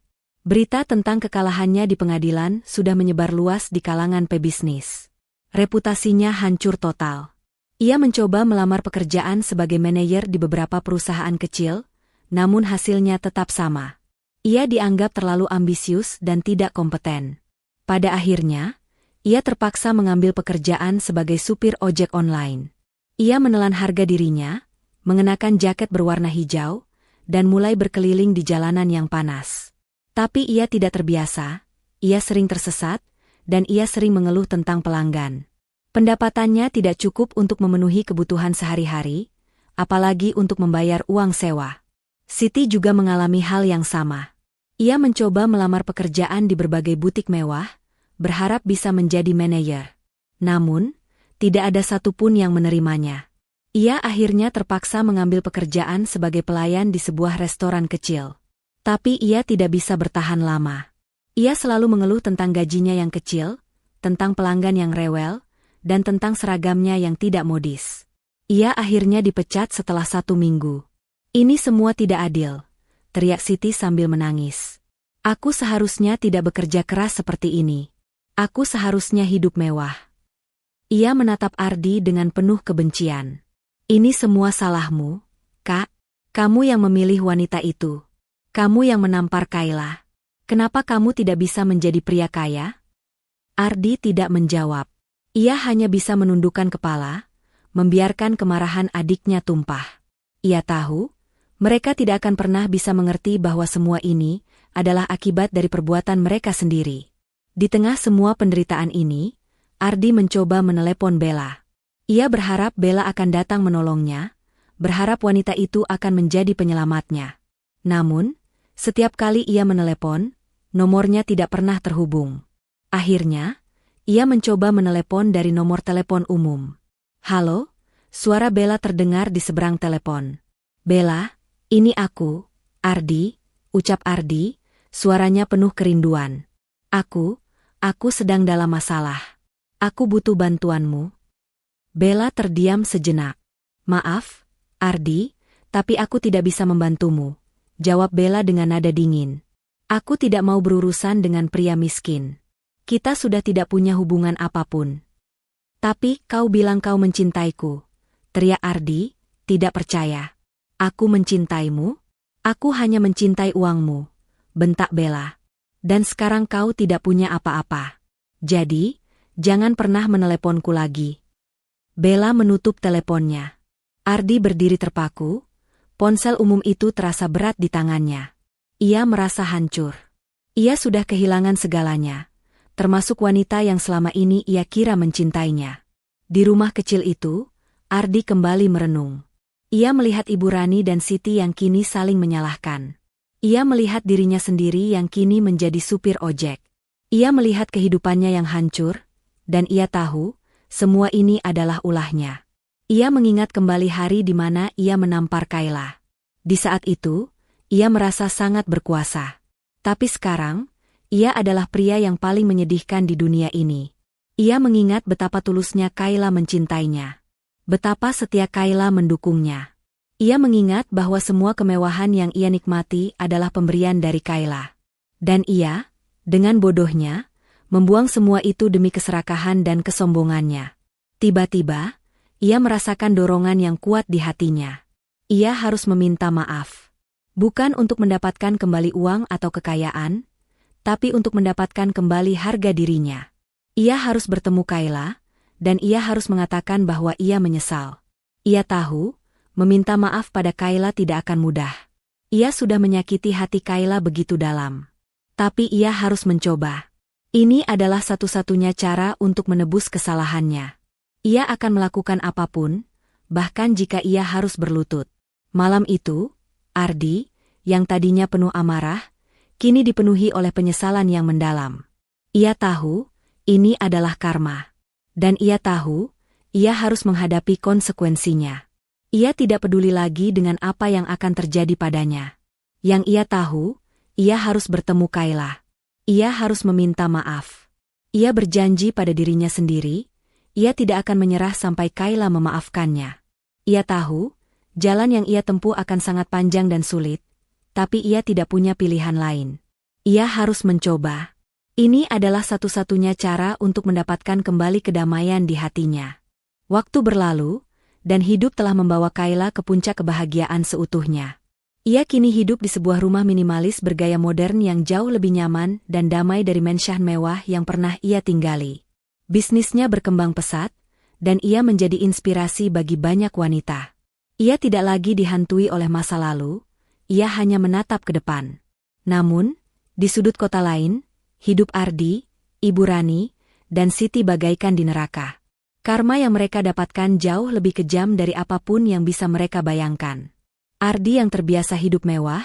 Berita tentang kekalahannya di pengadilan sudah menyebar luas di kalangan pebisnis. Reputasinya hancur total. Ia mencoba melamar pekerjaan sebagai manajer di beberapa perusahaan kecil, namun hasilnya tetap sama. Ia dianggap terlalu ambisius dan tidak kompeten. Pada akhirnya, ia terpaksa mengambil pekerjaan sebagai supir ojek online. Ia menelan harga dirinya, mengenakan jaket berwarna hijau, dan mulai berkeliling di jalanan yang panas. Tapi ia tidak terbiasa, ia sering tersesat, dan ia sering mengeluh tentang pelanggan. Pendapatannya tidak cukup untuk memenuhi kebutuhan sehari-hari, apalagi untuk membayar uang sewa. Siti juga mengalami hal yang sama. Ia mencoba melamar pekerjaan di berbagai butik mewah, berharap bisa menjadi manajer. Namun, tidak ada satupun yang menerimanya. Ia akhirnya terpaksa mengambil pekerjaan sebagai pelayan di sebuah restoran kecil. Tapi ia tidak bisa bertahan lama. Ia selalu mengeluh tentang gajinya yang kecil, tentang pelanggan yang rewel, dan tentang seragamnya yang tidak modis. Ia akhirnya dipecat setelah 1 minggu. Ini semua tidak adil, teriak Siti sambil menangis. Aku seharusnya tidak bekerja keras seperti ini. Aku seharusnya hidup mewah. Ia menatap Ardi dengan penuh kebencian. Ini semua salahmu, Kak. Kamu yang memilih wanita itu. Kamu yang menampar Kayla. Kenapa kamu tidak bisa menjadi pria kaya? Ardi tidak menjawab. Ia hanya bisa menundukkan kepala, membiarkan kemarahan adiknya tumpah. Ia tahu, mereka tidak akan pernah bisa mengerti bahwa semua ini adalah akibat dari perbuatan mereka sendiri. Di tengah semua penderitaan ini, Ardi mencoba menelepon Bella. Ia berharap Bella akan datang menolongnya, berharap wanita itu akan menjadi penyelamatnya. Namun, setiap kali ia menelepon, nomornya tidak pernah terhubung. Akhirnya, ia mencoba menelepon dari nomor telepon umum. Halo, suara Bella terdengar di seberang telepon. Bella, ini aku, Ardi, ucap Ardi, suaranya penuh kerinduan. Aku sedang dalam masalah. Aku butuh bantuanmu. Bella terdiam sejenak. Maaf, Ardi, tapi aku tidak bisa membantumu, jawab Bella dengan nada dingin. Aku tidak mau berurusan dengan pria miskin. Kita sudah tidak punya hubungan apapun. Tapi kau bilang kau mencintaiku, teriak Ardi, tidak percaya. Aku mencintaimu? Aku hanya mencintai uangmu, bentak Bella. Dan sekarang kau tidak punya apa-apa. Jadi, jangan pernah meneleponku lagi. Bella menutup teleponnya. Ardi berdiri terpaku. Ponsel umum itu terasa berat di tangannya. Ia merasa hancur. Ia sudah kehilangan segalanya, termasuk wanita yang selama ini ia kira mencintainya. Di rumah kecil itu, Ardi kembali merenung. Ia melihat Ibu Rani dan Siti yang kini saling menyalahkan. Ia melihat dirinya sendiri yang kini menjadi supir ojek. Ia melihat kehidupannya yang hancur, dan ia tahu, semua ini adalah ulahnya. Ia mengingat kembali hari di mana ia menampar Kayla. Di saat itu, ia merasa sangat berkuasa. Tapi sekarang, ia adalah pria yang paling menyedihkan di dunia ini. Ia mengingat betapa tulusnya Kayla mencintainya. Betapa setia Kayla mendukungnya. Ia mengingat bahwa semua kemewahan yang ia nikmati adalah pemberian dari Kayla. Dan ia, dengan bodohnya, membuang semua itu demi keserakahan dan kesombongannya. Tiba-tiba, ia merasakan dorongan yang kuat di hatinya. Ia harus meminta maaf. Bukan untuk mendapatkan kembali uang atau kekayaan, tapi untuk mendapatkan kembali harga dirinya. Ia harus bertemu Kayla, dan ia harus mengatakan bahwa ia menyesal. Ia tahu, meminta maaf pada Kayla tidak akan mudah. Ia sudah menyakiti hati Kayla begitu dalam. Tapi ia harus mencoba. Ini adalah satu-satunya cara untuk menebus kesalahannya. Ia akan melakukan apapun, bahkan jika ia harus berlutut. Malam itu, Ardi, yang tadinya penuh amarah, kini dipenuhi oleh penyesalan yang mendalam. Ia tahu, ini adalah karma. Dan ia tahu, ia harus menghadapi konsekuensinya. Ia tidak peduli lagi dengan apa yang akan terjadi padanya. Yang ia tahu, ia harus bertemu Kayla. Ia harus meminta maaf. Ia berjanji pada dirinya sendiri, ia tidak akan menyerah sampai Kayla memaafkannya. Ia tahu, jalan yang ia tempuh akan sangat panjang dan sulit, tapi ia tidak punya pilihan lain. Ia harus mencoba. Ini adalah satu-satunya cara untuk mendapatkan kembali kedamaian di hatinya. Waktu berlalu, dan hidup telah membawa Kayla ke puncak kebahagiaan seutuhnya. Ia kini hidup di sebuah rumah minimalis bergaya modern yang jauh lebih nyaman dan damai dari mansion mewah yang pernah ia tinggali. Bisnisnya berkembang pesat, dan ia menjadi inspirasi bagi banyak wanita. Ia tidak lagi dihantui oleh masa lalu, ia hanya menatap ke depan. Namun, di sudut kota lain, hidup Ardi, Ibu Rani, dan Siti bagaikan di neraka. Karma yang mereka dapatkan jauh lebih kejam dari apapun yang bisa mereka bayangkan. Ardi yang terbiasa hidup mewah,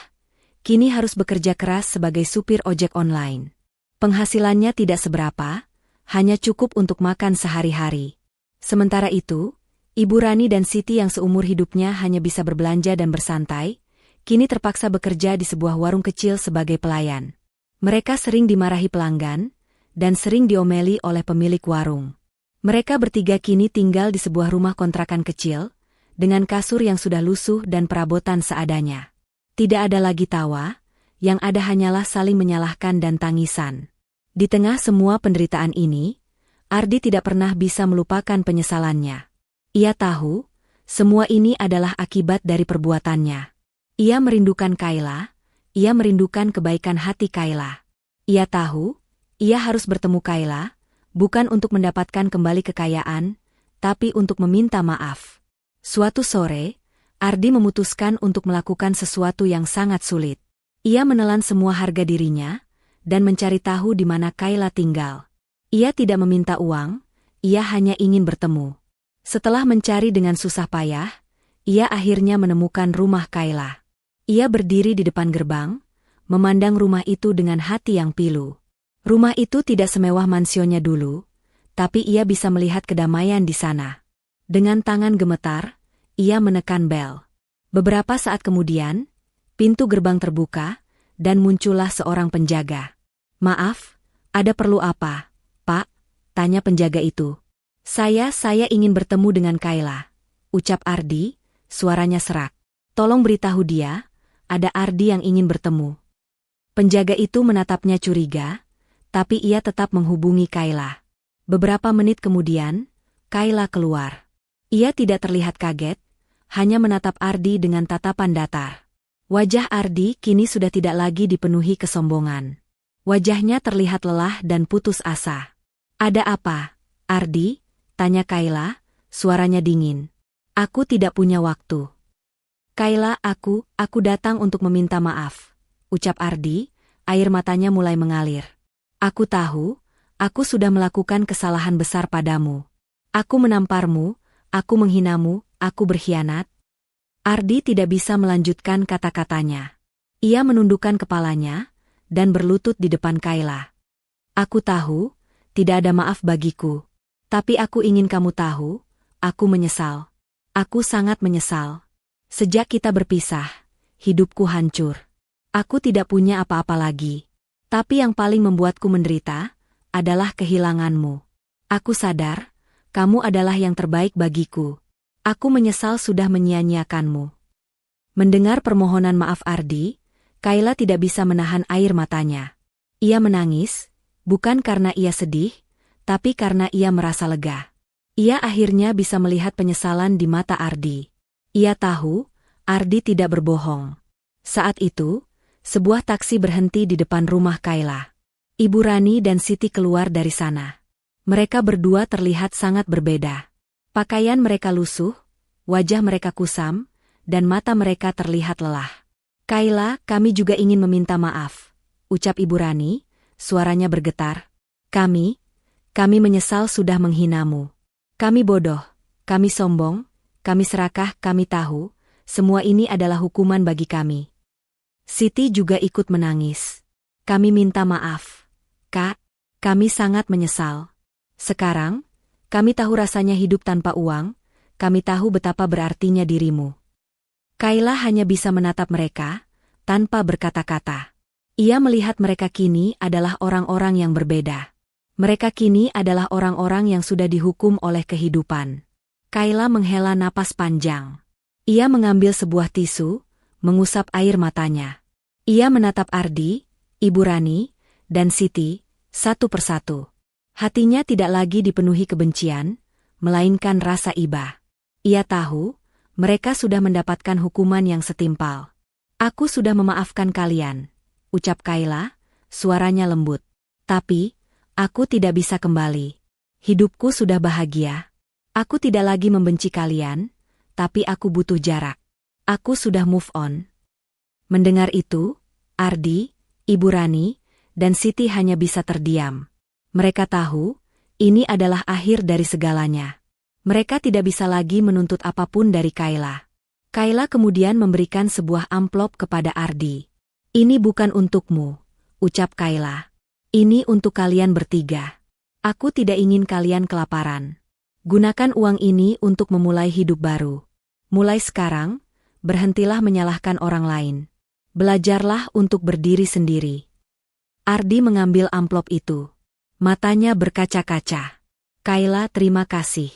kini harus bekerja keras sebagai supir ojek online. Penghasilannya tidak seberapa, hanya cukup untuk makan sehari-hari. Sementara itu, Ibu Rani dan Siti yang seumur hidupnya hanya bisa berbelanja dan bersantai, kini terpaksa bekerja di sebuah warung kecil sebagai pelayan. Mereka sering dimarahi pelanggan, dan sering diomeli oleh pemilik warung. Mereka bertiga kini tinggal di sebuah rumah kontrakan kecil, dengan kasur yang sudah lusuh dan perabotan seadanya. Tidak ada lagi tawa, yang ada hanyalah saling menyalahkan dan tangisan. Di tengah semua penderitaan ini, Ardi tidak pernah bisa melupakan penyesalannya. Ia tahu, semua ini adalah akibat dari perbuatannya. Ia merindukan Kayla, ia merindukan kebaikan hati Kayla. Ia tahu, ia harus bertemu Kayla, bukan untuk mendapatkan kembali kekayaan, tapi untuk meminta maaf. Suatu sore, Ardi memutuskan untuk melakukan sesuatu yang sangat sulit. Ia menelan semua harga dirinya, dan mencari tahu di mana Kayla tinggal. Ia tidak meminta uang, ia hanya ingin bertemu. Setelah mencari dengan susah payah, ia akhirnya menemukan rumah Kayla. Ia berdiri di depan gerbang, memandang rumah itu dengan hati yang pilu. Rumah itu tidak semewah mansionnya dulu, tapi ia bisa melihat kedamaian di sana. Dengan tangan gemetar, ia menekan bel. Beberapa saat kemudian, pintu gerbang terbuka, dan muncullah seorang penjaga. "Maaf, ada perlu apa, Pak?" tanya penjaga itu. Saya ingin bertemu dengan Kayla," ucap Ardi, suaranya serak. "Tolong beritahu dia, ada Ardi yang ingin bertemu." Penjaga itu menatapnya curiga, tapi ia tetap menghubungi Kayla. Beberapa menit kemudian, Kayla keluar. Ia tidak terlihat kaget, hanya menatap Ardi dengan tatapan datar. Wajah Ardi kini sudah tidak lagi dipenuhi kesombongan. Wajahnya terlihat lelah dan putus asa. "Ada apa, Ardi?" tanya Kayla, suaranya dingin. "Aku tidak punya waktu." "Kayla, aku datang untuk meminta maaf," ucap Ardi, air matanya mulai mengalir. "Aku tahu, aku sudah melakukan kesalahan besar padamu. Aku menamparmu, aku menghinamu, aku berkhianat." Ardi tidak bisa melanjutkan kata-katanya. Ia menundukkan kepalanya, dan berlutut di depan Kayla. "Aku tahu, tidak ada maaf bagiku. Tapi aku ingin kamu tahu, aku menyesal. Aku sangat menyesal. Sejak kita berpisah, hidupku hancur. Aku tidak punya apa-apa lagi. Tapi yang paling membuatku menderita, adalah kehilanganmu. Aku sadar, kamu adalah yang terbaik bagiku. Aku menyesal sudah menyia-nyiakanmu." Mendengar permohonan maaf Ardi, Kayla tidak bisa menahan air matanya. Ia menangis, bukan karena ia sedih, tapi karena ia merasa lega. Ia akhirnya bisa melihat penyesalan di mata Ardi. Ia tahu, Ardi tidak berbohong. Saat itu, sebuah taksi berhenti di depan rumah Kayla. Ibu Rani dan Siti keluar dari sana. Mereka berdua terlihat sangat berbeda. Pakaian mereka lusuh, wajah mereka kusam, dan mata mereka terlihat lelah. "Kayla, kami juga ingin meminta maaf," ucap Ibu Rani, suaranya bergetar. Kami menyesal sudah menghinamu. Kami bodoh, kami sombong, kami serakah, kami tahu, semua ini adalah hukuman bagi kami." Siti juga ikut menangis. "Kami minta maaf, Kak. Kami sangat menyesal. Sekarang, kami tahu rasanya hidup tanpa uang, kami tahu betapa berartinya dirimu." Kayla hanya bisa menatap mereka, tanpa berkata-kata. Ia melihat mereka kini adalah orang-orang yang berbeda. Mereka kini adalah orang-orang yang sudah dihukum oleh kehidupan. Kayla menghela napas panjang. Ia mengambil sebuah tisu, mengusap air matanya. Ia menatap Ardi, Ibu Rani, dan Siti, satu persatu. Hatinya tidak lagi dipenuhi kebencian, melainkan rasa iba. Ia tahu, mereka sudah mendapatkan hukuman yang setimpal. Aku sudah memaafkan kalian, ucap Kayla, suaranya lembut. Tapi, aku tidak bisa kembali. Hidupku sudah bahagia. Aku tidak lagi membenci kalian, tapi aku butuh jarak. Aku sudah move on. Mendengar itu, Ardi, Ibu Rani, dan Siti hanya bisa terdiam. Mereka tahu, ini adalah akhir dari segalanya. Mereka tidak bisa lagi menuntut apapun dari Kayla. Kayla kemudian memberikan sebuah amplop kepada Ardi. Ini bukan untukmu, ucap Kayla. Ini untuk kalian bertiga. Aku tidak ingin kalian kelaparan. Gunakan uang ini untuk memulai hidup baru. Mulai sekarang, berhentilah menyalahkan orang lain. Belajarlah untuk berdiri sendiri. Ardi mengambil amplop itu. Matanya berkaca-kaca. Kayla, terima kasih.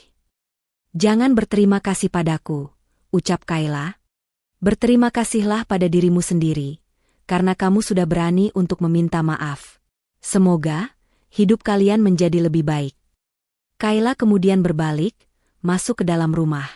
Jangan berterima kasih padaku, ucap Kayla. Berterima kasihlah pada dirimu sendiri, karena kamu sudah berani untuk meminta maaf. Semoga hidup kalian menjadi lebih baik. Kayla kemudian berbalik, masuk ke dalam rumah.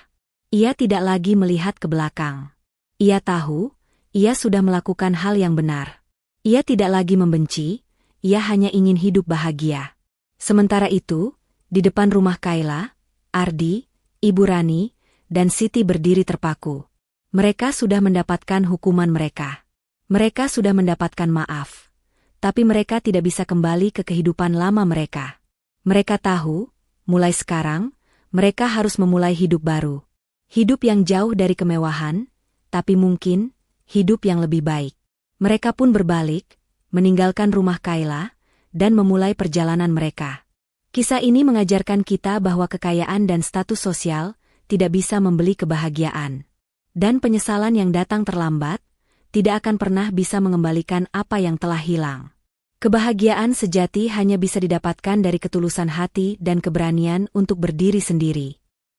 Ia tidak lagi melihat ke belakang. Ia tahu, ia sudah melakukan hal yang benar. Ia tidak lagi membenci, ia hanya ingin hidup bahagia. Sementara itu, di depan rumah Kayla, Ardi, Ibu Rani, dan Siti berdiri terpaku. Mereka sudah mendapatkan hukuman mereka. Mereka sudah mendapatkan maaf. Tapi mereka tidak bisa kembali ke kehidupan lama mereka. Mereka tahu, mulai sekarang, mereka harus memulai hidup baru. Hidup yang jauh dari kemewahan, tapi mungkin, hidup yang lebih baik. Mereka pun berbalik, meninggalkan rumah Kayla, dan memulai perjalanan mereka. Kisah ini mengajarkan kita bahwa kekayaan dan status sosial tidak bisa membeli kebahagiaan. Dan penyesalan yang datang terlambat, tidak akan pernah bisa mengembalikan apa yang telah hilang. Kebahagiaan sejati hanya bisa didapatkan dari ketulusan hati dan keberanian untuk berdiri sendiri.